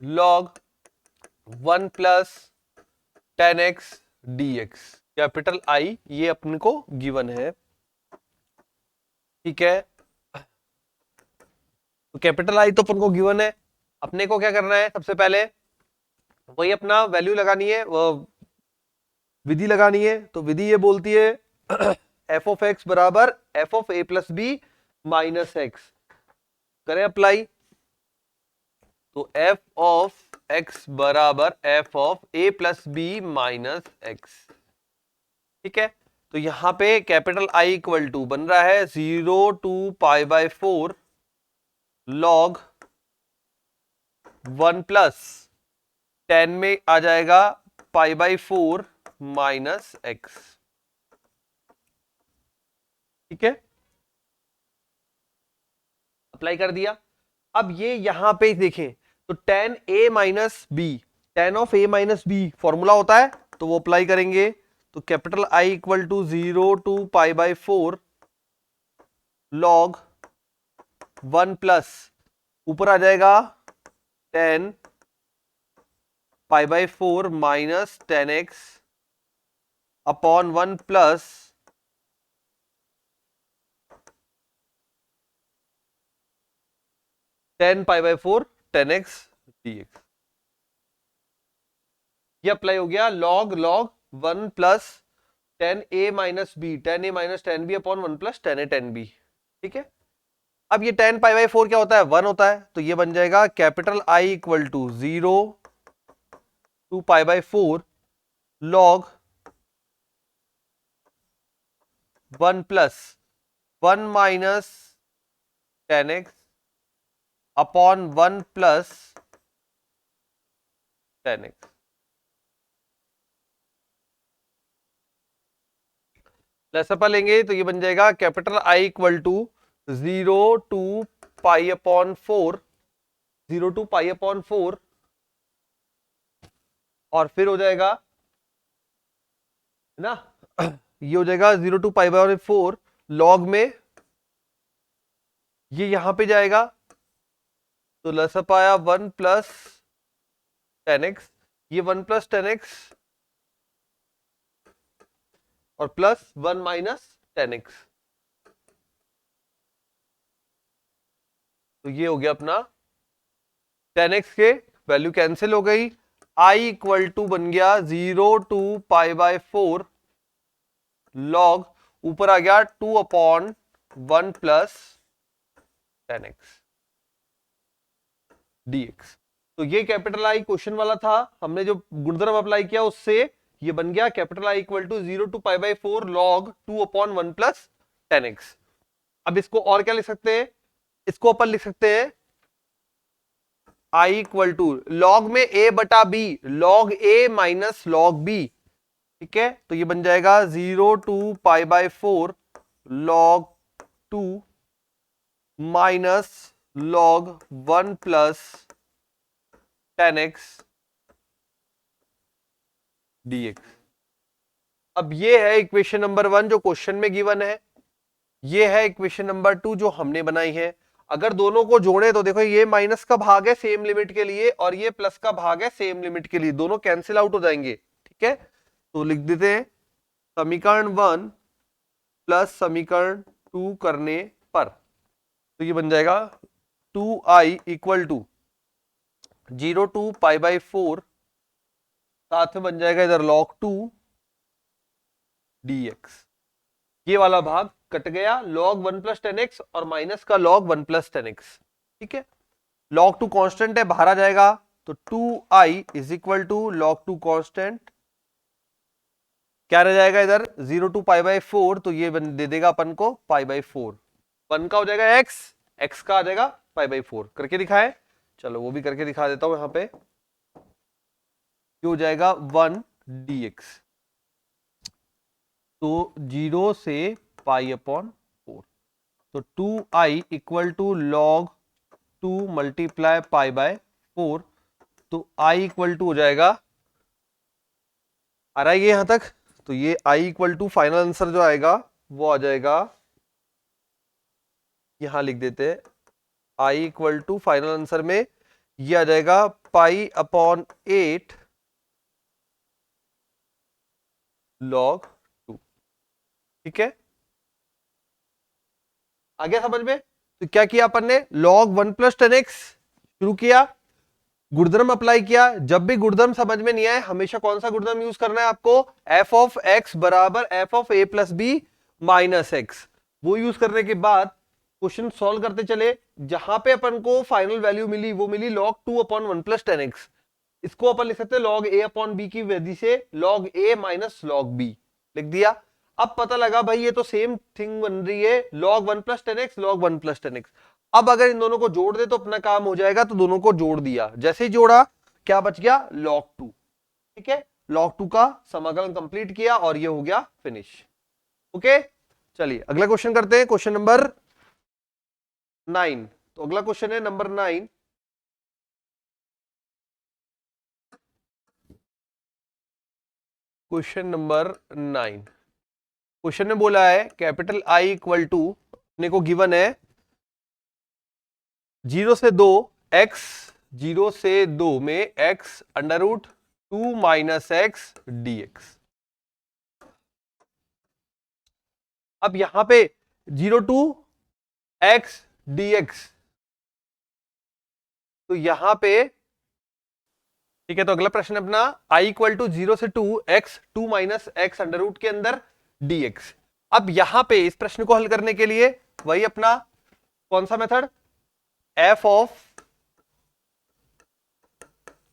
log 1 plus 10x dx, capital I ये अपने को गिवन है। ठीक है, तो कैपिटल आई तो अपन को गिवन है, अपने को क्या करना है, सबसे पहले वही अपना वैल्यू लगानी है, वो विधि लगानी है। तो विधि ये बोलती है एफ ऑफ एक्स बराबर F of A plus B minus x, करें अप्लाई। तो एफ ऑफ एक्स बराबर F of A plus B minus x. ठीक है, तो यहां पे कैपिटल आई इक्वल टू बन रहा है 0 to pi by 4 log 1 plus 10 में आ जाएगा पाई बाई 4 माइनस एक्स। ठीक है, अप्लाई कर दिया। अब ये यहां पे देखें तो tan a minus b, tan of a minus b formula होता है, तो वो अप्लाई करेंगे। तो capital I equal to 0 to pi by 4 log 1 plus ऊपर आ जाएगा 10 pi by 4 minus 10x upon 1 plus 10 pi by 4 10x dx। ये अप्लाई हो गया log 1 plus 10a minus b, 10a minus 10b upon 1 plus 10a 10b। ठीक है, अब ये 10 पाई बाई 4 क्या होता है, 1 होता है, तो ये बन जाएगा capital I equal to 0 to pi by 4 log 1 plus 1 minus ten x upon 1 plus ten x. लसपा लेंगे तो ये बन जाएगा capital I equal to 0 to pi upon 4, 0 to pi upon 4, और फिर हो जाएगा है ना ये हो जाएगा 0 टू पाई बाय 4 लॉग में, ये यहां पे जाएगा तो लसअप आया 1 प्लस टेन एक्स, ये 1 प्लस टेन एक्स और प्लस 1 माइनस टेन एक्स, तो ये हो गया अपना 10x के वैल्यू कैंसिल हो गई, i इक्वल टू बन गया 0 टू पाई बाय 4 लॉग, ऊपर आ गया 2 अपॉन 1 प्लस 10x dx। तो ये कैपिटल आई क्वेश्चन वाला था, हमने जो गुणधर्म अप्लाई किया उससे ये बन गया capital I equal to 0 to pi by 4 log 2 upon 1 plus 10x। अब इसको और क्या लिख सकते हैं, इसको अपन लिख सकते हैं i इक्वल टू लॉग में a बटा b, log a minus log b, ठीक है। तो ये बन जाएगा 0 to pi by 4 log 2 minus log 1 plus 10x dx। अब ये है इक्वेशन नंबर 1 जो क्वेश्चन में गिवन है, ये है इक्वेशन नंबर 2 जो हमने बनाई है। अगर दोनों को जोड़े तो देखो ये माइनस का भाग है सेम लिमिट के लिए और ये प्लस का भाग है सेम लिमिट के लिए, दोनों कैंसिल आउट हो जाएंगे, ठीक है। तो लिख देते हैं समीकरण 1 प्लस समीकरण 2 करने पर, तो ये बन जाएगा 2i equal to 0 to pi by 4, साथ में बन जाएगा इधर log 2 dx। ये वाला भाग कट गया, log 1 प्लस 10x और माइनस का log 1 प्लस 10x, ठीक है। log 2 कांस्टेंट है, बाहर आ जाएगा तो 2i is equal to log 2 constant, क्या रह जाएगा इधर 0 टू पाई बाय 4, तो ये दे देगा अपन को पाई बाय 4, 1 का हो जाएगा x, x का आ जाएगा पाई बाय 4। करके दिखाए, चलो वो भी करके दिखा देता हूं। यहां पे हो जाएगा 1 dx, तो 0 से पाई अपॉन 4, तो 2i equal to log 2 multiply pi by 4, तो i इक्वल टू हो जाएगा, आ रहा है ये यहां तक, तो ये i equal to final answer जो आएगा वो आ जाएगा, यहां लिख देते हैं i equal to final answer में ये आ जाएगा पाई अपॉन 8 लॉग 2, ठीक है। आ गया समझ में। तो क्या किया अपन ने, log 1 प्लस 10x शुरू किया, गुणधर्म अप्लाई किया। जब भी गुणधर्म समझ में नहीं आए हमेशा कौन सा गुणधर्म यूज करना है आपको, f ऑफ x बराबर f of a plus B minus x, वो यूज करने के बाद क्वेश्चन सॉल्व करते चले। जहां पे अपन को फाइनल वैल्यू मिली वो मिली log 2 अपॉन 1 प्लस 10x, इसको अपन लिख सकते हैं log a अपॉन b की वजह से log a minus log b लिख दिया। अब पता लगा भाई ये तो सेम थिंग बन रही है, log 1 plus 10x log 1 plus 10x। अब अगर इन दोनों को जोड़ दे तो अपना काम हो जाएगा, तो दोनों को जोड़ दिया, जैसे ही जोड़ा क्या बच गया log 2, ठीक है। log 2 का समाकलन कंप्लीट किया और ये हो गया फिनिश। ओके चलिए अगला क्वेश्चन करते हैं, क्वेश्चन नंबर 9। तो अगला क्वेश्चन है नंबर 9। क्वेश्चन नंबर 9, क्वेश्चन में बोला है कैपिटल आई इक्वल टू, अपने को गिवन है 0 से 2 x, 0 से 2 में x under root 2 minus x dx। अब यहां पे 0 टू x dx, तो यहां पे ठीक है। तो अगला प्रश्न अपना i इक्वल टू 0 से 2 x 2 minus x under root के अंदर dx। अब यहां पे इस प्रश्न को हल करने के लिए वही अपना कौन सा मेथड, f ऑफ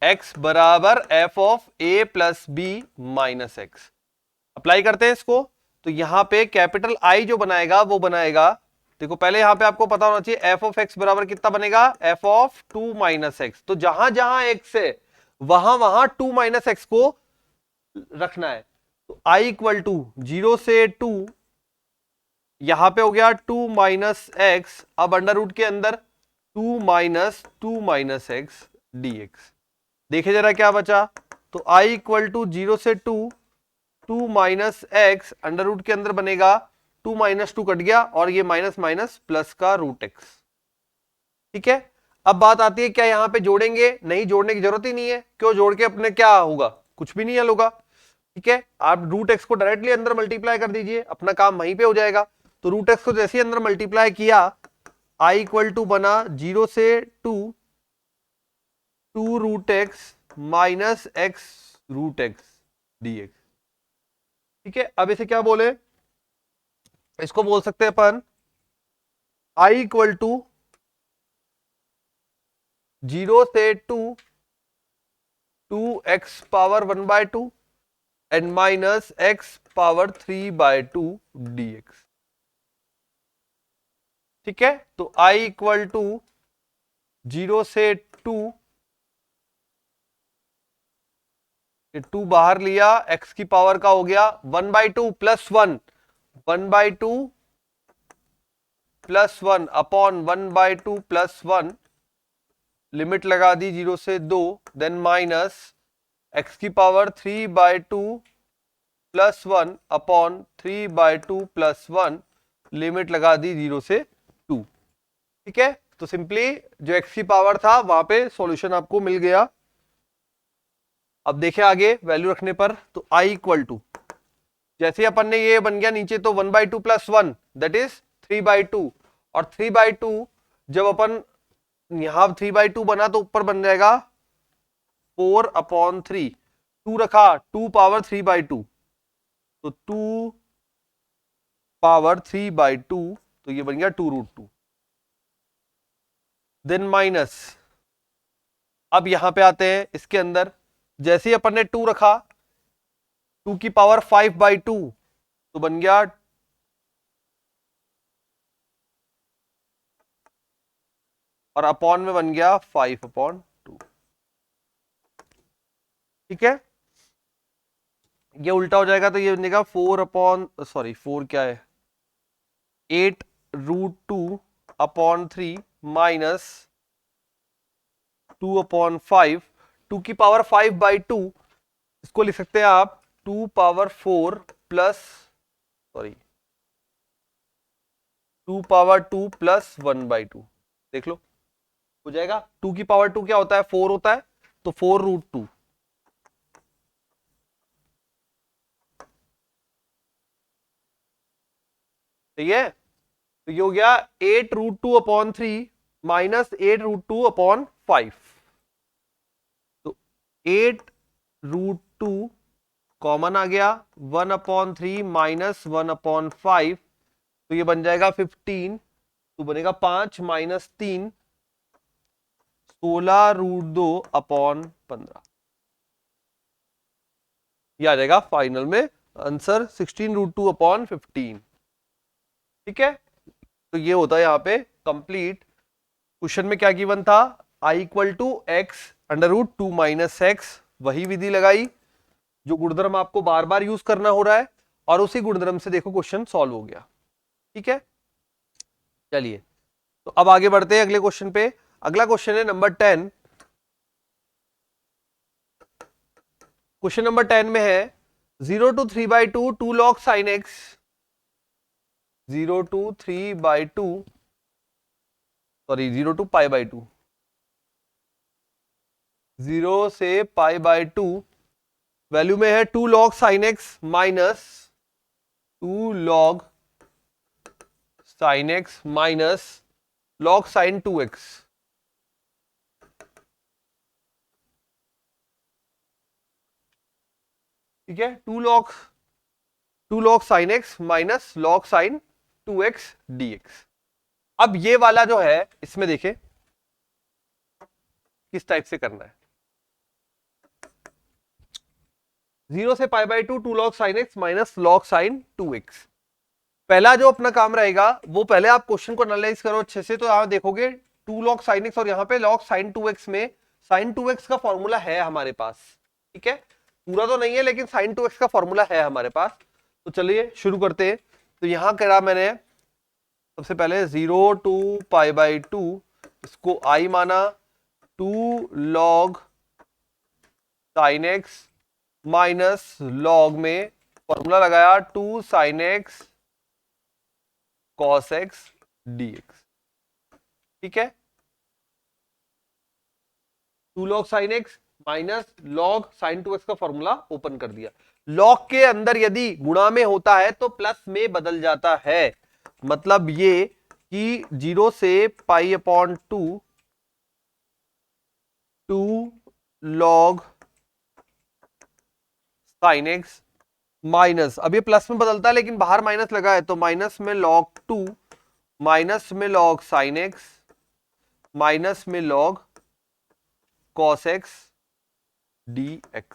x बराबर f of a plus B minus x, apply करते हैं इसको। तो यहां पे कैपिटल आई जो बनाएगा वो बनाएगा, देखो पहले यहां पे आपको पता होना चाहिए एफ ऑफ एक्स बराबर कितना बनेगा, एफ ऑफ 2 माइनस एक्स। तो जहां जहां एक्स है वहां वहां 2 माइनस एक्स को रखना है। तो आई इक्वल टू 0 से 2, यहां पे हो गया 2 माइनस एक्स, अब अंडर रूट के अंदर 2 माइनस एक्स डी एक्स। देखे जरा क्या बचा, तो आई इक्वल टू 0 से 2 माइनस एक्स, अंडर रूट के अंदर बनेगा 2 माइनस 2 कट गया और ये माइनस माइनस प्लस का रूट एक्स। ठीक है, अब बात आती है क्या यहां पे जोड़ेंगे, नहीं जोड़ने की जरूरत ही नहीं है, क्यों जोड़ के अपने क्या होगा, कुछ भी नहीं हल होगा। ठीक है, आप रूट एक्स को डायरेक्टली अंदर मल्टीप्लाई कर दीजिए, अपना काम वहीं पे हो जाएगा। तो रूट एक्स को जैसे ही अंदर मल्टीप्लाई किया, आई इक्वल टू बना 0 से 2 root x minus x root x d x. ठीक है, अब इसे क्या बोले, इसको बोल सकते हैं अपन आई इक्वल टू 0 से 2 x power 1/2 and minus x power 3/2 dx। ठीक है, तो i इक्वल टू 0 से 2 बाहर लिया, x की पावर का हो गया 1/2 plus 1, 1/2 plus 1 upon 1/2 plus 1, limit लगा दी 0 से 2, देन माइनस x की power 3/2 plus 1 upon 3/2 plus 1, limit लगा दी 0 से 2। ठीक है, तो सिंपली जो x की पावर था वहां पे सॉल्यूशन आपको मिल गया। अब देखें आगे वैल्यू रखने पर, तो i इक्वल टू जैसे अपन ने ये बन गया नीचे तो 1/2 प्लस 1 दैट इज 3/2, और 3/2 जब अपन यहां 3/2 बना तो ऊपर बन जाएगा 4/3, 2 रखा 2 पावर 3/2, तो 2 पावर 3/2, तो ये बन गया 2√2। देन माइनस, अब यहां पे आते हैं इसके अंदर, जैसे ही अपन ने 2 रखा 2 की पावर 5/2, तो बन गया और अपॉन में बन गया 5/2। ठीक है, ये उल्टा हो जाएगा तो ये बन जाएगा 4 क्या है 8√2/3 माइनस 2/5, 2 की पावर 5/2, इसको लिख सकते हैं आप 2 पावर 4 प्लस 2 पावर 2 प्लस 1/2। देख लो हो जाएगा, 2 की पावर 2 क्या होता है 4 होता है, तो 4√2। ठीक है, तो ये हो गया 8√2/3 माइनस 8√2/5, तो 8√2 कॉमन आ गया, 1/3 माइनस 1/5, तो ये बन जाएगा 15, तो बनेगा 5 माइनस 3, 16√2/15। ये आ जाएगा फाइनल में आंसर 16√2/15। ठीक है, तो ये होता है यहाँ पे कंप्लीट। क्वेश्चन में क्या गिवन था, i equal to x under root 2 minus x, वही विधि लगाई जो गुणधर्म आपको बार बार यूज करना हो रहा है, और उसी गुणधर्म से देखो क्वेश्चन सॉल्व हो गया। ठीक है, चलिए तो अब आगे बढ़ते हैं अगले क्वेश्चन पे। अगला क्वेश्चन है नंबर 10। क्वेश्चन नंबर 10 में है 0 to 3/2 2 log sin x, 0 to 3/2 0 to π/2, 0 से π/2, वैल्यू में है 2 log sin x minus 2 log sin x minus log sin 2x। ठीक है, 2 log sin x minus log sin 2x dx। अब ये वाला जो है इसमें देखें किस टाइप से करना है। 0 से pi by 2 2 log sin x minus log sin 2x। पहला जो अपना काम रहेगा वो पहले आप क्वेश्चन को एनालाइज करो अच्छे से, तो आप देखोगे 2 log sin x और यहाँ पे log sin 2x में sin 2x का फॉर्मूला है हमारे पास, ठीक है, पूरा तो नहीं है लेकिन sin 2x का फॉर्मूला है हमारे पास। तो चलिए शुरू करते हैं। तो यहां करा मैंने सबसे पहले 0 टू पाई बाई 2, इसको i माना, 2 log sin x minus log में फॉर्मूला लगाया 2 sin x cos x dx, ठीक है, 2 log sin x minus log sin 2x का फॉर्मूला ओपन कर दिया। log के अंदर यदि गुणा में होता है तो प्लस में बदल जाता है, मतलब ये कि 0 से pi upon 2 log sin x minus, अब ये प्लस में बदलता है लेकिन बाहर माइनस लगा है तो माइनस में log 2 माइनस में log sin x माइनस में log cos x dx,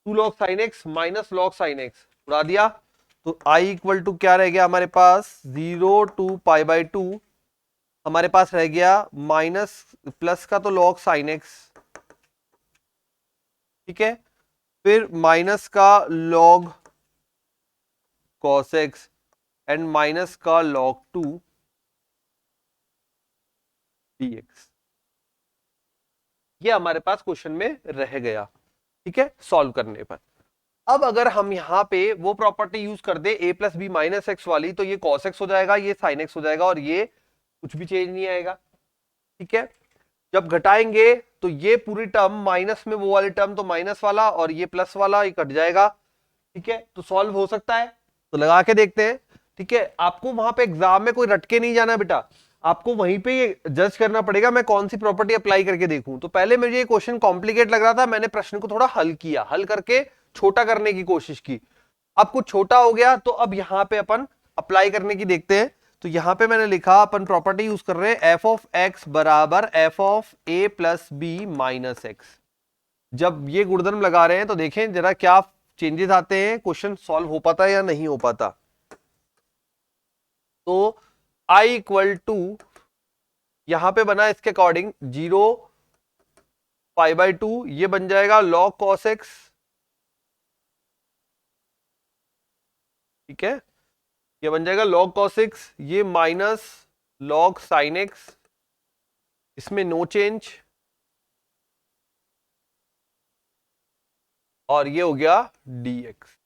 2 log sin x minus log sin x उड़ा दिया, तो i इक्वल टू क्या रह गया हमारे पास, 0 टू पाई बाई 2, हमारे पास रह गया माइनस प्लस का तो log sin x, ठीक है, फिर माइनस का log cos x and minus का log 2 dx, ये हमारे पास क्वेश्चन में रह गया, ठीक है, सॉल्व करने पर। अब अगर हम यहां पे वो प्रॉपर्टी यूज कर दे a plus B minus x वाली, तो ये cos x हो जाएगा, ये sin x हो जाएगा और ये कुछ भी चेंज नहीं आएगा, ठीक है। जब घटाएंगे तो ये पूरी टर्म माइनस में वो वाली टर्म तो माइनस वाला और ये प्लस वाला ये कट जाएगा, ठीक है, तो सॉल्व हो सकता है, तो लगा के देखते हैं, ठीक है। आपको वहां पे एग्जाम में कोई रटके नहीं जाना बेटा, आपको वहीं पे जज करना पड़ेगा मैं कौन सी प्रॉपर्टी अप्लाई करके देखूं। तो पहले मुझे ये क्वेश्चन कॉम्प्लिकेट लग रहा था, मैंने प्रश्न को थोड़ा हल किया, हल करके छोटा करने की कोशिश की, अब कुछ छोटा हो गया तो अब यहां पे अपन अप्लाई करने की देखते हैं। तो यहां पे मैंने लिखा अपन प्रॉपर्टी यूज कर रहे हैं, एफ ऑफ एक्स बराबर F of A plus B minus x. जब ये गुणधर्म लगा रहे हैं तो देखें जरा क्या चेंजेस आते हैं, क्वेश्चन सॉल्व हो पाता है या नहीं हो पाता। तो i इक्वल टू यहां पे बना इसके अकॉर्डिंग 0 पाई बाई 2, ये बन जाएगा log cos x, ठीक है, ये बन जाएगा log cos x, ये माइनस log sin x, इसमें नो चेंज, और ये हो गया dx।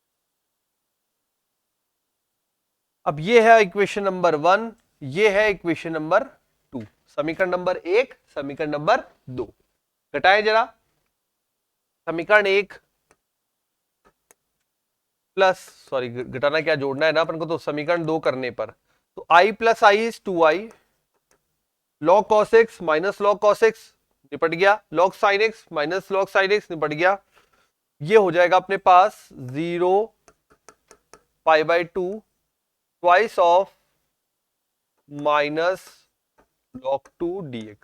अब ये है इक्वेशन नंबर 1, ये है इक्वेशन नंबर 2, समीकरण नंबर 1, समीकरण नंबर 2। घटाएं जरा, समीकरण 1 प्लस, सॉरी घटाना क्या जोड़ना है ना अपन को, तो समीकरण 2 करने पर तो i plus I is 2i, log cos x minus log cos x निपट गया, log sin x minus log sin x निपट गया, ये हो जाएगा अपने पास 0 pi by 2 twice of minus log 2 dx,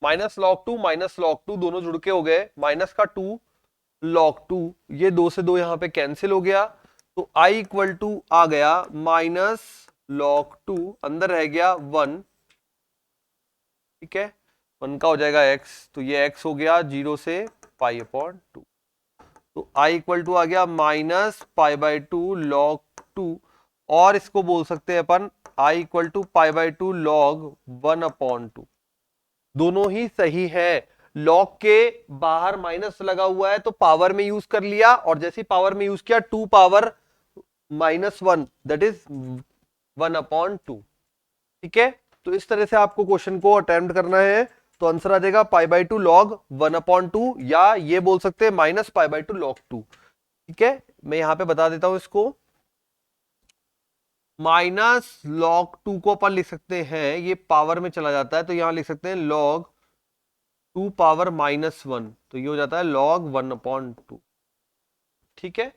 minus log 2 दोनों जुड़ के हो गए, माइनस का 2 log 2, ये 2 से 2 यहां पे कैंसिल हो गया, तो i इक्वल टू आ गया माइनस log 2, अंदर रह गया 1, ठीक है, 1 का हो जाएगा x, तो ये x हो गया 0 से पाई अपॉन 2, तो i इक्वल टू आ गया माइनस पाई बाई 2 log 2, और इसको बोल सकते हैं अपन i equal to pi by 2 log 1 upon 2, दोनों ही सही है। लॉग के बाहर माइनस लगा हुआ है तो पावर में यूज कर लिया, और जैसे पावर में यूज किया 2 power minus 1 that is 1 upon 2, ठीक है। तो इस तरह से आपको क्वेश्चन को अटेम्प्ट करना है, तो आंसर आ जाएगा पाई बाई 2 log 1 अपॉन 2, या ये बोल सकते हैं माइनस पाई बाई 2 log 2, ठीक है। मैं यहां पे बता देता हूं इसको, माइनस log 2 को अपन लिख सकते हैं, ये पावर में चला जाता है तो यहां लिख सकते हैं log 2 पावर माइनस 1, तो ये हो जाता है log 1 अपॉन 2, ठीक है,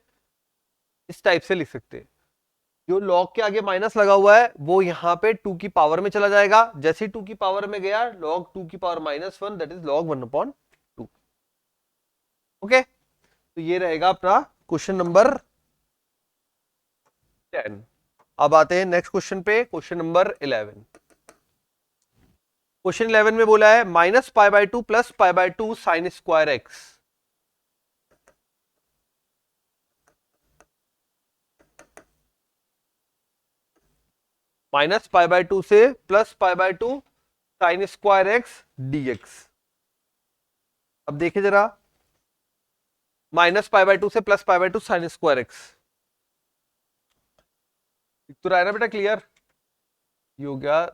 इस टाइप से लिख सकते हैं। जो log के आगे माइनस लगा हुआ है वो यहां पे 2 की पावर में चला जाएगा, जैसे ही 2 की पावर में गया log 2 की power minus 1 that is log 1 upon 2, okay, तो ये रहेगा अपना क्वेश्चन नंबर 10। अब आते हैं नेक्स्ट क्वेश्चन पे, क्वेश्चन नंबर 11। क्वेश्चन 11 में बोला है minus pi by two plus pi by two sine square x. Minus pi by two से plus pi by two sine square x dx. अब देखिए जरा, माइनस पाई बाय टू से plus pi by two sine square x, तो रहा है ना बेटा क्लियर? ये हो गया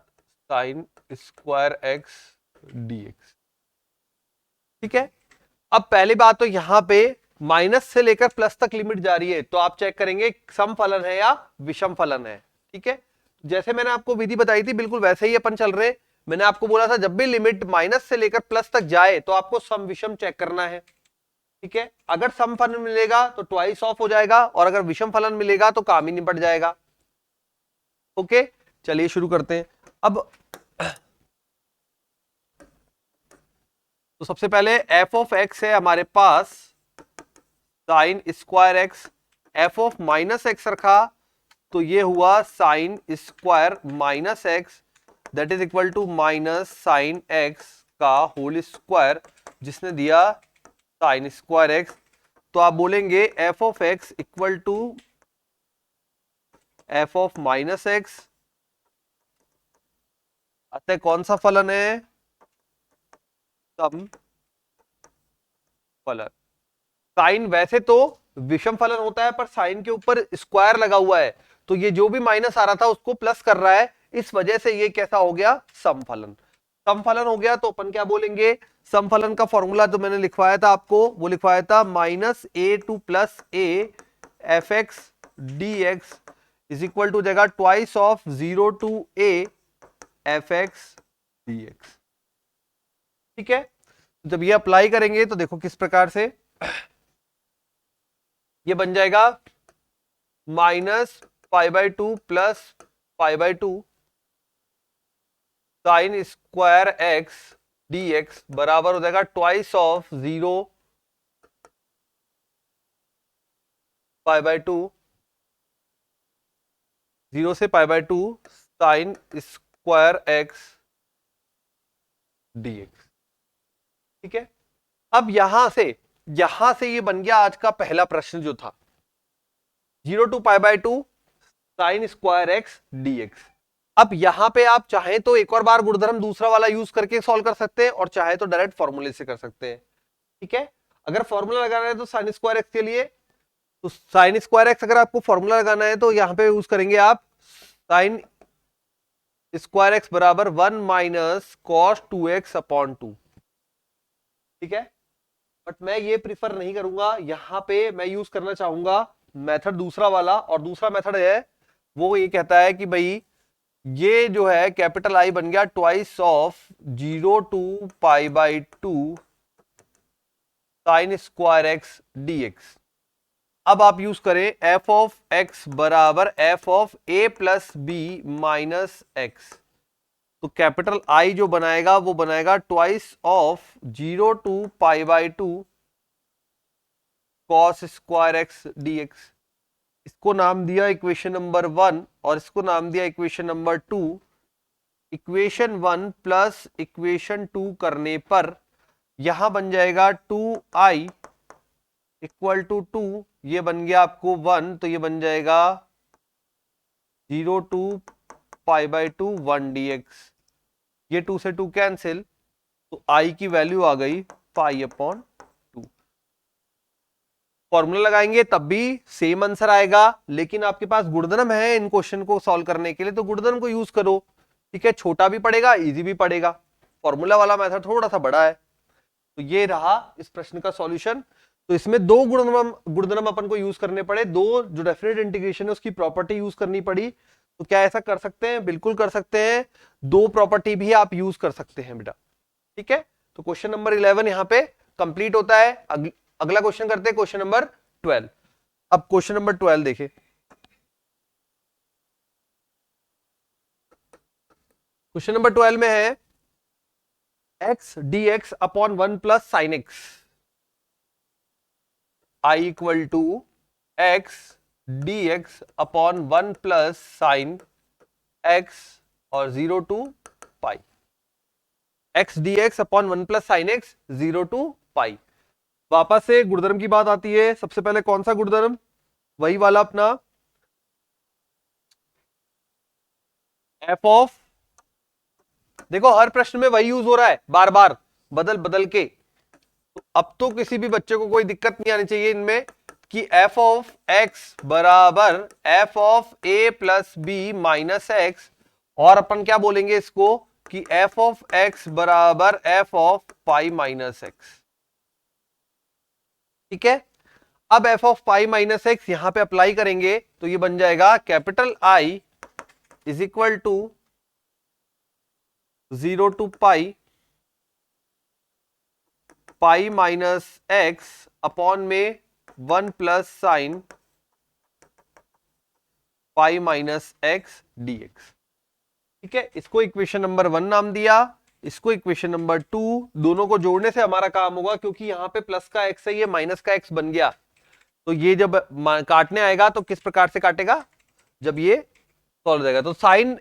साइन स्क्वायर एक्स डीएक्स। ठीक है, अब पहली बात तो यहां पे माइनस से लेकर प्लस तक लिमिट जा रही है, तो आप चेक करेंगे सम फलन है या विषम फलन है। ठीक है, जैसे मैंने आपको विधि बताई थी बिल्कुल वैसे ही अपन चल रहे। मैंने आपको बोला था जब भी लिमिट माइनस से लेकर प्लस तक जाए तो आपको सम विषम चेक करना है। ठीक है, अगर सम फलन मिलेगा तो ट्वाइस ऑफ हो जाएगा, और अगर विषम फलन मिलेगा तो काम ही निपट जाएगा। ओके, चलिए शुरू करते हैं। अब तो सबसे पहले एफ ऑफ एक्स है हमारे पास sine square x, f of minus x रखा तो ये हुआ sine square minus x, that is equal to minus sine x का होल स्क्वायर, जिसने दिया साइन स्क्वायर एक्स। तो आप बोलेंगे f of x equal to f of minus x. अतः कौन सा फलन है? सम फलन। साइन वैसे तो विषम फलन होता है, पर साइन के ऊपर स्क्वायर लगा हुआ है, तो ये जो भी माइनस आ रहा था उसको प्लस कर रहा है, इस वजह से ये कैसा हो गया? सम फलन। सम फलन हो गया तो अपन क्या बोलेंगे? सम फलन का फॉर्मूला जो मैंने लिखवाया था आपको, वो लिखवाया था minus A to plus A f x d x is equal to जगह twice of zero to A f x d x. ठीक है, जब ये अप्लाई करेंगे तो देखो किस प्रकार से ये बन जाएगा, minus pi by two plus pi by two sine square x d x बराबर हो जाएगा twice of zero pi by two, zero से pi by two sine square x d x. ठीक है, अब यहां से ये बन गया आज का पहला प्रश्न जो था, zero to pi by two sine square x dx. अब यहां पे आप चाहे तो एक और बार गुणधर्म दूसरा वाला यूज करके सॉल्व कर सकते हैं, और चाहे तो डायरेक्ट फॉर्मूले से कर सकते हैं। ठीक है, अगर फॉर्मूला लगाना है तो साइन स्क्वायर एक्स के लिए, तो साइन स्क्वायर एक्स अगर आपको फॉर्मूला लगाना है तो यहां पे यूज करेंगे आप साइन स्क्वायर एक्स बराबर 1 माइनस कॉस 2x अपॉन 2। ठीक है, बट मैं ये प्रिफर नहीं करूंगा, यहां पे मैं यूज करना चाहूंगा मेथड दूसरा वाला, और दूसरा मेथड है वो ये कहता है कि भाई ये जो है कैपिटल आई बन गया twice of zero to pi by two sine square x dx. अब आप यूज करें एफ ऑफ एक्स बराबर F of A plus B minus x, तो कैपिटल आई जो बनाएगा वो बनाएगा twice of zero to pi by two cos square x d x. इसको नाम दिया इक्वेशन नंबर 1 और इसको नाम दिया equation number 2। Equation 1 plus equation 2 करने पर यहां बन जाएगा 2i इक्वल टू 2, ये बन गया आपको 1, तो ये बन जाएगा 0 to pi by two 1 dx। ये 2 से 2 कैंसिल, तो i की वैल्यू आ गई पाई अपॉन 2। फॉर्मूला लगाएंगे तब भी सेम आंसर आएगा, लेकिन आपके पास गुणधर्म है इन क्वेश्चन को सॉल्व करने के लिए, तो गुणधर्म को यूज करो। ठीक है, छोटा भी पड़ेगा इजी भी पड़ेगा, फॉर्मूला वाला मेथड थोड़ा सा बड़ा है। तो ये रहा इस प्रश्न का सॉल्यूशन। तो इसमें दो गुणधर्म अपन को यूज करने पड़े, दो जो डेफिनेट इंटीग्रेशन है उसकी प्रॉपर्टी यूज करनी पड़ी। तो क्या ऐसा कर सकते हैं? बिल्कुल कर सकते हैं, दो प्रॉपर्टी भी आप यूज कर सकते हैं बेटा। ठीक है, तो क्वेश्चन नंबर 11 यहां पे कंप्लीट होता है। अगला क्वेश्चन करते हैं, क्वेश्चन नंबर 12। अब क्वेश्चन नंबर 12 देखें, क्वेश्चन नंबर 12 में है x d x upon 1 plus sine x. I equal to x d x upon 1 plus sine x और 0 to pi, x d x upon 1 plus sine x 0 to pi. वापस से गुणधर्म की बात आती है। सबसे पहले कौन सा गुणधर्म? वही वाला अपना एफ ऑफ, देखो हर प्रश्न में वही यूज हो रहा है, बार बार बदल बदल के। तो अब तो किसी भी बच्चे को कोई दिक्कत नहीं आनी चाहिए इनमें कि एफ ऑफ एक्स बराबर F of A plus B minus x, और अपन क्या बोलेंगे इसको कि एफ ऑफ एक्स बराबर F of pi minus x. ठीक है, अब f of pi minus x यहां पे अप्लाई करेंगे तो ये बन जाएगा capital I is equal to 0 to pi pi minus x upon में 1 plus sine pi minus x dx। ठीक है, इसको इक्वेशन नंबर 1 नाम दिया, इसको इक्वेशन नंबर 2। दोनों को जोड़ने से हमारा काम होगा, क्योंकि यहां पे प्लस का एक्स है, ये माइनस का एक्स बन गया। तो ये जब काटने आएगा तो किस प्रकार से काटेगा, जब ये सॉल्व हो जाएगा। तो साइन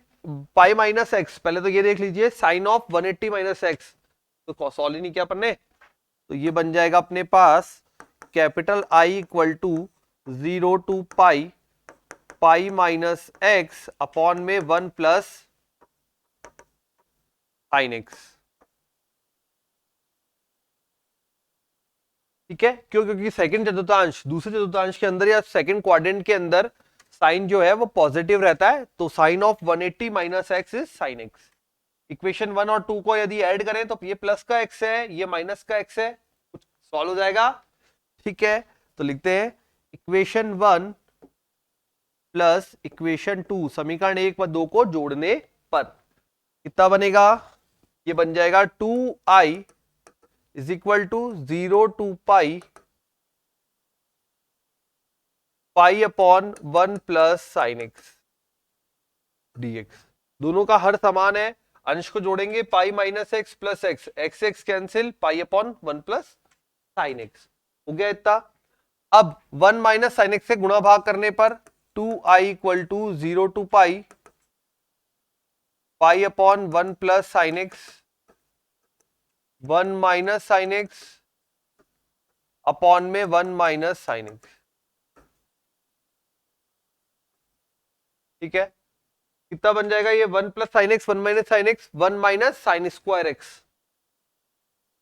पाई माइनस एक्स, पहले तो ये देख लीजिए साइन ऑफ 180 माइनस एक्स, तो सॉल्व ही नहीं किया अपन ने, तो ये बन जाएगा अपने पास capital I equal to 0 to pi pi minus x upon में 1 प्लस साइन एक्स। ठीक है, क्यों? क्योंकि सेकंड चतुर्थांश, दूसरे चतुर्थांश के अंदर या सेकंड क्वाड्रेंट के अंदर साइन जो है वो पॉजिटिव रहता है, तो sine of 180 minus x is sine x. Equation 1 और 2 को यदि ऐड करें तो ये प्लस का एक्स है, ये माइनस का एक्स है, कुछ सॉल्व हो जाएगा। ठीक है, तो लिखते हैं इक्वेशन 1 प्लस इक्वेशन 2 समीकरण 1 व 2 को जोड़ने पर कितना बनेगा? ये बन जाएगा 2i is equal to 0 to pi pi upon 1 plus sine x dx। दोनों का हर समान है, अंश को जोड़ेंगे pi minus x plus x, x x cancel, pi upon 1 plus sine x हो गया इतना। अब 1 माइनस साइन एक्स से गुणा भाग करने पर 2i equal to 0 to pi pi upon 1 plus sine x 1 minus sine x upon में 1 माइनस साइन एक्स। ठीक है, कितना बन जाएगा ये? 1 plus sine x 1 minus sine x 1 minus sine square x.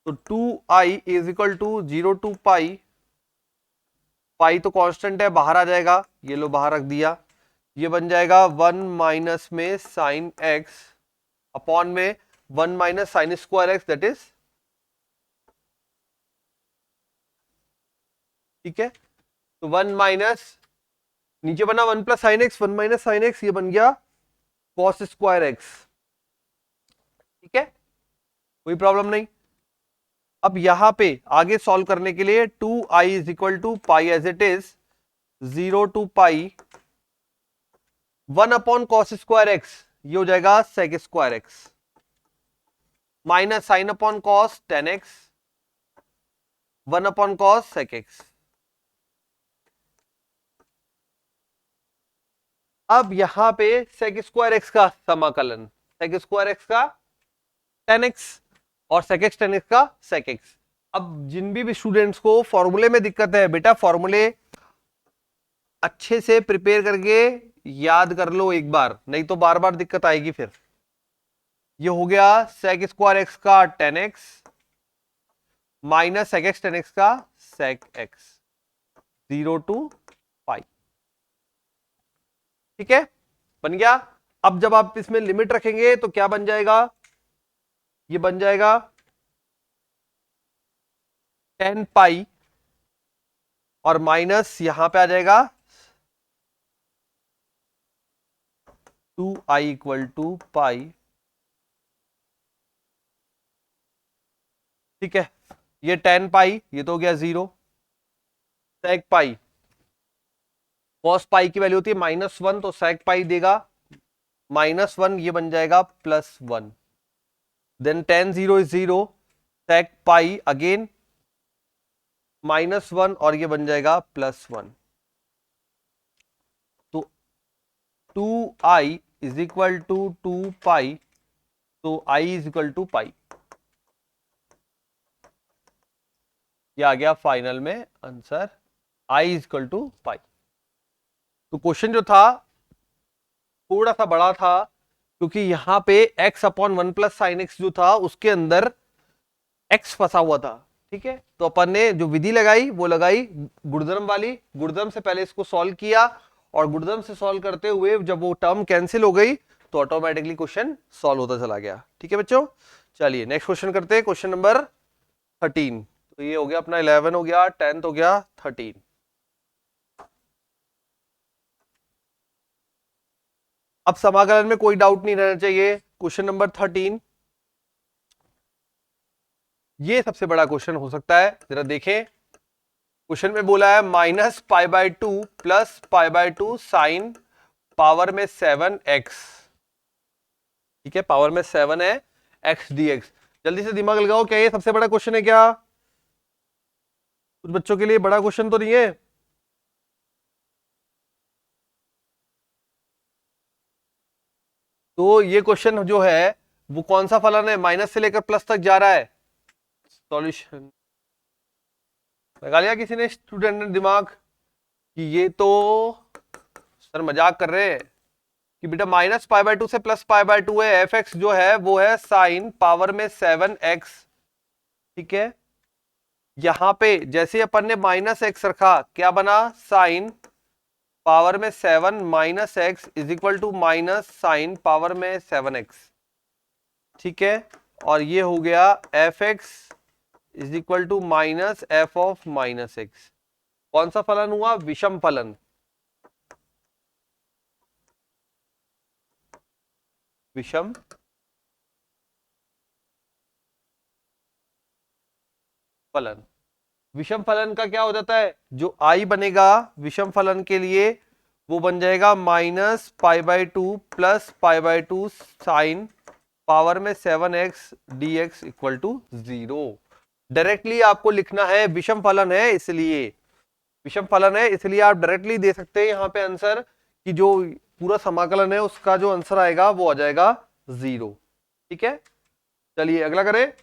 तो 2i is equal to 0 to pi, pi तो कांस्टेंट है, बाहर आ जाएगा, ये लो बाहर रख दिया, ये बन जाएगा 1 माइनस में साइन एक्स अपॉन में 1 minus sine square x, that is. ठीक है, तो 1 माइनस, नीचे बना 1 plus sine x 1 minus sine x, ये बन गया कॉस स्क्वायर एक्स। ठीक है, कोई प्रॉब्लम नहीं। अब यहां पे आगे सॉल्व करने के लिए 2i is equal to pi as it is 0 to pi 1 upon cos square x, ये हो जाएगा sec square x, minus sine upon cos tan x 1 upon cos sec x. अब यहां पे सेक स्क्वायर एक्स का समाकलन, सेक स्क्वायर एक्स का टेन एक्स और सेक एक्स टेन एक्स का सेक एक्स। अब जिन भी स्टूडेंट्स को फॉर्मूले में दिक्कत है, बेटा फॉर्मूले अच्छे से प्रिपेयर करके याद कर लो एक बार, नहीं तो बार बार दिक्कत आएगी फिर। ये हो गया सेक स्क्वायर एक्स का tan x minus sec x tan x का सेक एक्स 0 टू पाई। ठीक है, बन गया। अब जब आप इसमें लिमिट रखेंगे तो क्या बन जाएगा? ये बन जाएगा 10 पाई और माइनस यहां पे आ जाएगा 2i इक्वल टू पाई। ठीक है, ये 10 पाई, ये तो हो गया 0, सेक पाई, कॉस पाई की वैल्यू होती है -1, तो सेक पाई देगा -1, ये बन जाएगा +1, then 10 0 is 0, sec pi again -1 और ये बन जाएगा +1। तो 2i is equal to 2 pi, तो i is equal to pi. ये आ गया फाइनल में answer, i is equal to pi. तो क्वेश्चन जो था थोड़ा सा बड़ा था, क्योंकि यहां पे x upon 1 plus sine x जो था उसके अंदर x फंसा हुआ था। ठीक है, तो अपन ने जो विधि लगाई वो लगाई गुणधर्म वाली। गुणधर्म से पहले इसको सॉल्व किया, और गुणधर्म से सॉल्व करते हुए जब वो टर्म कैंसिल हो गई तो ऑटोमेटिकली क्वेश्चन सॉल्व होता चला गया। ठीक है बच्चों, चलिए नेक्स्ट क्वेश्चन करते हैं, क्वेश्चन नंबर 13। तो ये हो गया अपना 11 हो गया, 10 हो गया, 13। अब समाकलन में कोई डाउट नहीं रहना चाहिए। क्वेश्चन नंबर 13, ये सबसे बड़ा क्वेश्चन हो सकता है, जरा देखें। क्वेश्चन में बोला है -π/2 प्लस π/2 साइन पावर में 7x। ठीक है, पावर में 7 है, x dx। जल्दी से दिमाग लगाओ, क्या ये सबसे बड़ा क्वेश्चन है क्या? कुछ बच्चों के लिए बड़ा क्वेश्चन तो नहीं है? तो ये क्वेश्चन जो है वो कौन सा फलन है, माइनस से लेकर प्लस तक जा रहा है। सॉल्यूशन लगा लिया किसी ने स्टूडेंट ने दिमाग कि ये तो सर मजाक कर रहे हैं, कि बेटा -π/2 से +π/2 है, fx जो है वो है साइन पावर में 7x। ठीक है, यहां पे जैसे अपन ने -x रखा, क्या बना, साइन पावर में 7 -x is equal to minus sine power में 7x। ठीक है, और ये हो गया fx is equal to minus f of -x। कौन सा फलन हुआ, विषम फलन। विषम फलन। विषम फलन का क्या हो जाता है, जो i बनेगा विषम फलन के लिए वो बन जाएगा -π/2 प्लस π/2 साइन पावर में 7x dx equal to 0। Directly आपको लिखना है, विषम फलन है इसलिए, विषम फलन है इसलिए आप डायरेक्टली दे सकते हैं यहाँ पे आंसर, कि जो पूरा समाकलन है उसका जो आंसर आएगा वो आ जाएगा 0। ठीक है, चलिए अगला करें।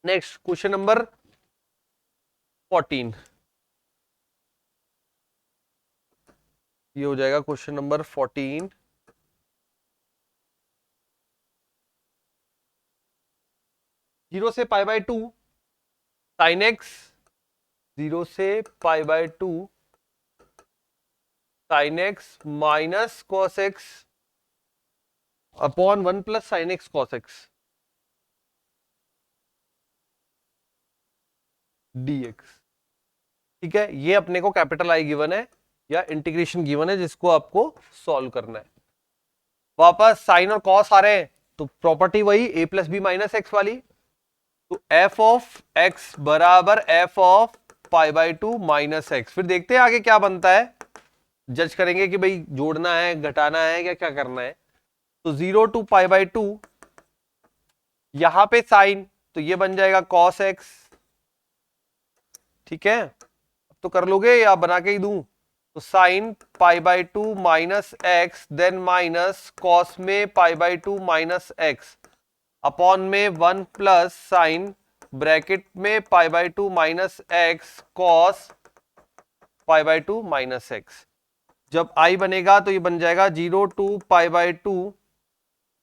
नेक्स्ट क्वेश्चन नंबर 14, ये हो जाएगा क्वेश्चन नंबर 14। जीरो से π/2 साइन एक्स, 0 से π/2 sine x minus cos x upon 1 plus sine x cos x dx। ठीक है, ये अपने को कैपिटल आई गिवन है या इंटीग्रेशन गिवन है जिसको आपको सॉल्व करना है। वापस साइन और कॉस आ रहे हैं तो प्रॉपर्टी वही a plus B minus x वाली। तो f ऑफ x बराबर f ऑफ π/2 माइनस एक्स। फिर देखते हैं आगे क्या बनता है, जज करेंगे कि भाई जोड़ना है, घटाना है, या क्या करना है। तो 0 टू π/2, यहां पे साइन तो ये बन जाएगा cos x। ठीक है, अब तो कर लोगे या बना के ही दूं। तो sine π/2 minus x, then minus cos में π/2 माइनस एक्स अपॉन में 1 प्लस साइन ब्रैकेट में π/2 minus x cos π/2 minus x. जब i बनेगा तो ये बन जाएगा 0 टू π/2,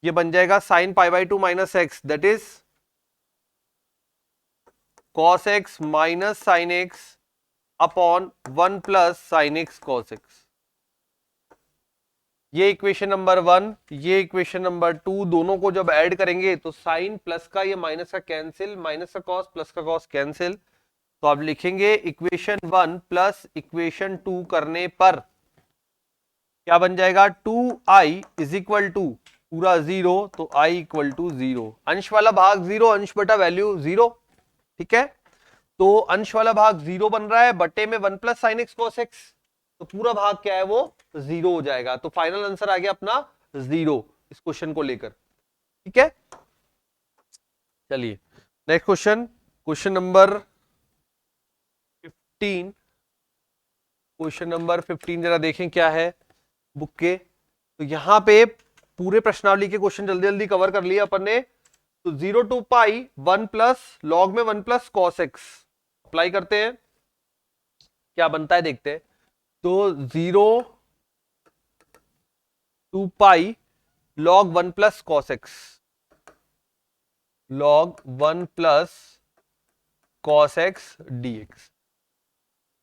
ये बन जाएगा sine π/2 minus x, that is cos x minus sine x upon 1 plus sine x cos x। ये इक्वेशन नंबर 1, ये इक्वेशन नंबर 2, दोनों को जब ऐड करेंगे तो साइन प्लस का ये माइनस का कैंसिल, माइनस का कॉस प्लस का कॉस कैंसिल। तो आप लिखेंगे इक्वेशन 1 प्लस इक्वेशन 2 करने पर क्या बन जाएगा, 2i इज इक्वल टू पूरा 0, तो i इक्वल टू 0। अंश वाला भाग 0, अंश बटा वैल्यू 0। ठीक है, तो अंश वाला भाग 0 बन रहा है, बटे में 1 plus sine x cos x, तो पूरा भाग क्या है वो 0 हो जाएगा। तो फाइनल आंसर आ गया अपना 0 इस क्वेश्चन को लेकर। ठीक है, चलिए next question, question number 15, question number 15 जरा देखें क्या है बुक के। तो यहां पे पूरे प्रश्नावली के क्वेश्चन जल्दी जल्दी कवर कर लिए अपन ने। तो 0 टू पाई 1 प्लस लॉग में 1 प्लस कॉस एक्स अप्लाई करते हैं, क्या बनता है देखते हैं। तो 0 to pi log 1 plus cos x, log 1 plus cos x d x.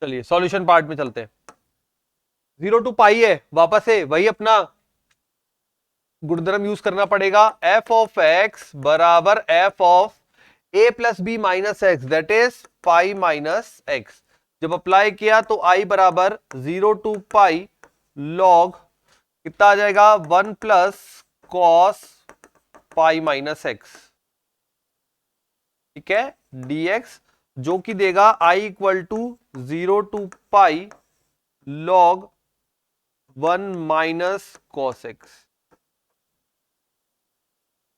चलिए सॉल्यूशन पार्ट में चलते हैं। 0 टू पाई है, वापस से वही अपना गुणधर्म यूज करना पड़ेगा। एफ ऑफ एक्स बराबर F of A plus B minus x, that is pi minus x. जब अप्लाई किया तो आई बराबर 0 टू पाई लॉग कितना आ जाएगा 1 plus cos pi minus x, ठीक है, dx, जो कि देगा i equal to 0 to pi log 1 minus cos x.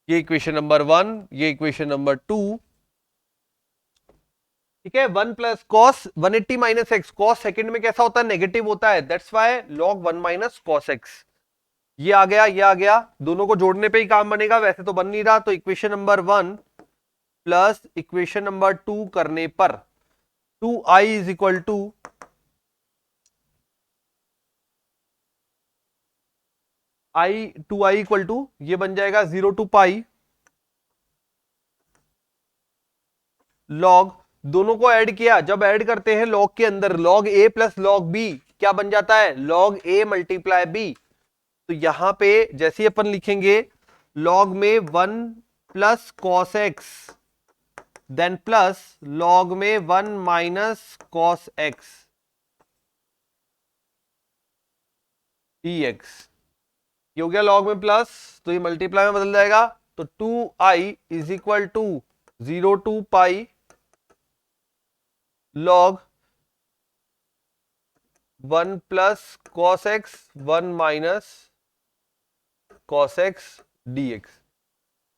ये इक्वेशन नंबर 1, ये इक्वेशन नंबर 2, ठीक है। 1 plus cos 180 minus x, cos second में कैसा होता है, नेगेटिव होता है, that's why log 1 minus cos x. ये आ गया, ये आ गया, दोनों को जोड़ने पे ही काम बनेगा, वैसे तो बन नहीं रहा। तो equation number 1 plus equation number 2 करने पर 2i is equal to two I equal to ये बन जाएगा 0 टू पाई लॉग, दोनों को ऐड किया, जब ऐड करते हैं लॉग के अंदर लॉग ए प्लस लॉग बी क्या बन जाता है, लॉग ए मल्टीप्लाई बी। तो यहां पे जैसे अपन लिखेंगे लॉग में 1 plus cos x then plus log में 1 माइनस कॉस एक्स dx, ये हो गया लॉग में प्लस, तो ये मल्टीप्लाई में बदल जाएगा। तो 2i is equal to 0 to pi log 1 plus cos x 1 minus cos x dx,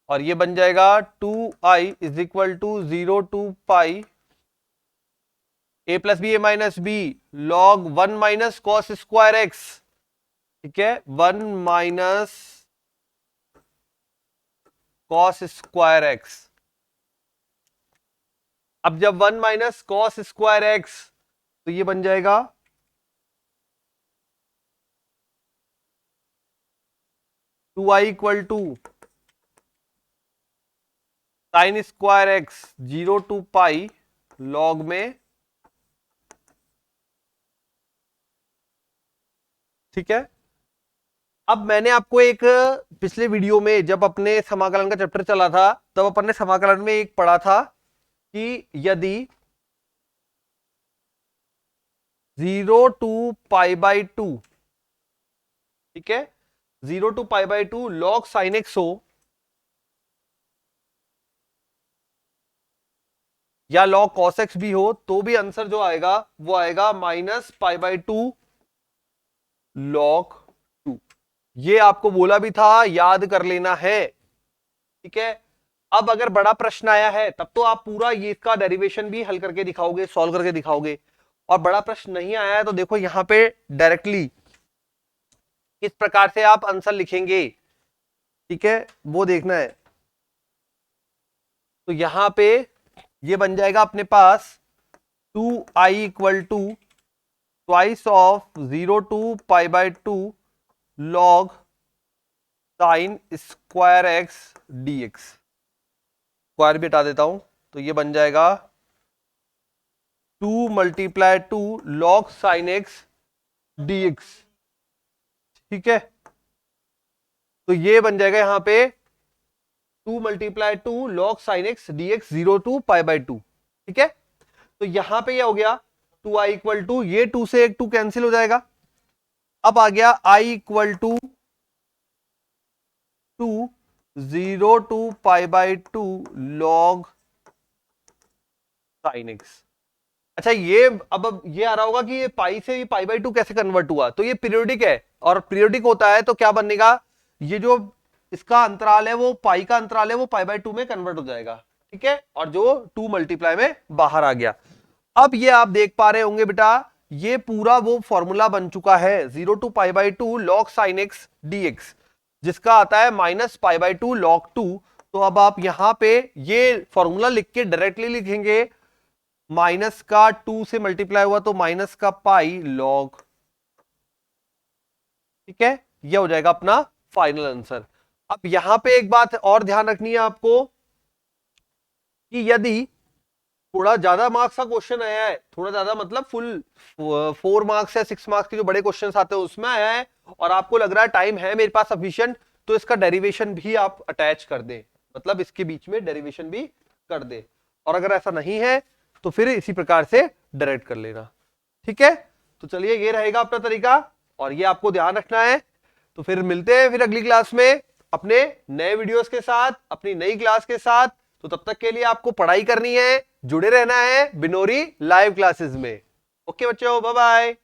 और ये बन जाएगा 2i is equal to 0 to pi a plus b a minus b log 1 minus cos square x, ठीक है, 1 माइनस कॉस स्क्वायर एक्स। अब जब 1 माइनस कॉस स्क्वायर एक्स, तो ये बन जाएगा 2i equal to sine square x 0 to pi log में, ठीक है। अब मैंने आपको एक पिछले वीडियो में जब अपने समाकलन का चैप्टर चला था तब अपन ने समाकलन में एक पढ़ा था कि यदि 0 टू पाई बाई 2, ठीक है, 0 to pi by 2 log sine x हो या लॉग कॉस एक्स भी हो, तो भी आंसर जो आएगा वो आएगा माइनस पाई बाई 2 लॉग 2। ये आपको बोला भी था, याद कर लेना है, ठीक है। अब अगर बड़ा प्रश्न आया है तब तो आप पूरा ये इसका डेरिवेशन भी हल करके दिखाओगे, सॉल्व करके दिखाओगे। और बड़ा प्रश्न नहीं आया है तो देखो यहां पे डायरेक्टली किस प्रकार से आप आंसर लिखेंगे, ठीक है, वो देखना है। तो यहां पे ये बन जाएगा अपने पास 2i equal to twice of 0 to pi by 2 log sine square x dx, square भी हटा देता हूं, तो ये बन जाएगा 2 multiply 2 log sine x dx, ठीक है। तो ये बन जाएगा यहां पे 2 multiply 2 log sine x dx 0 to pi by 2, ठीक है। तो यहां पे ये हो गया 2i इक्वल टू, ये 2 से एक 2 कैंसिल हो जाएगा। अब आ गया i equal to 2 0 to pi by 2 log sine x. अच्छा ये अब ये आ रहा होगा कि ये पाई से पाई बाई 2 कैसे कन्वर्ट हुआ, तो ये पीरियोडिक है, और पीरियोडिक होता है तो क्या बनेगा, ये जो इसका अंतराल है वो पाई का अंतराल है वो पाई बाई 2 में कन्वर्ट हो जाएगा, ठीक है, और जो 2 मल्टीप्लाई में बाहर आ गया। अब ये आप देख पा रहे होंगे बेटा, ये पूरा वो फॉर्मूला बन चुका है 0 to π/2 log sin x dx, जिसका आता है -π/2 log 2। तो अब आप यहां पे ये फॉर्मूला लिख के डायरेक्टली लिखेंगे, माइनस का 2 से मल्टीप्लाई हुआ तो माइनस का पाई लॉग, ठीक है, ये हो जाएगा अपना फाइनल आंसर। अब यहां पे एक बात और ध्यान रखनी है आपको कि यदि थोड़ा ज्यादा मार्क्स का क्वेश्चन आया है, थोड़ा ज्यादा मतलब फुल 4 मार्क्स या 6 मार्क्स के जो बड़े क्वेश्चन आते हैं उसमें आया है, और आपको लग रहा है टाइम है मेरे पास सफिशिएंट, तो इसका डेरिवेशन भी आप अटैच कर दे, मतलब इसके बीच में डेरिवेशन भी कर दे। और अगर ऐसा नहीं है तो फिर इसी प्रकार से डायरेक्ट कर लेना, ठीक है। तो चलिए ये रहेगा अपना तरीका, और ये आपको ध्यान रखना है। तो फिर मिलते हैं फिर अगली क्लास में अपने नए वीडियोस के साथ, अपनी नई क्लास के साथ। तो तब तक के लिए आपको पढ़ाई करनी है, जुड़े रहना है बिनोरी लाइव क्लासेस में। ओके बच्चों, बाय बाय।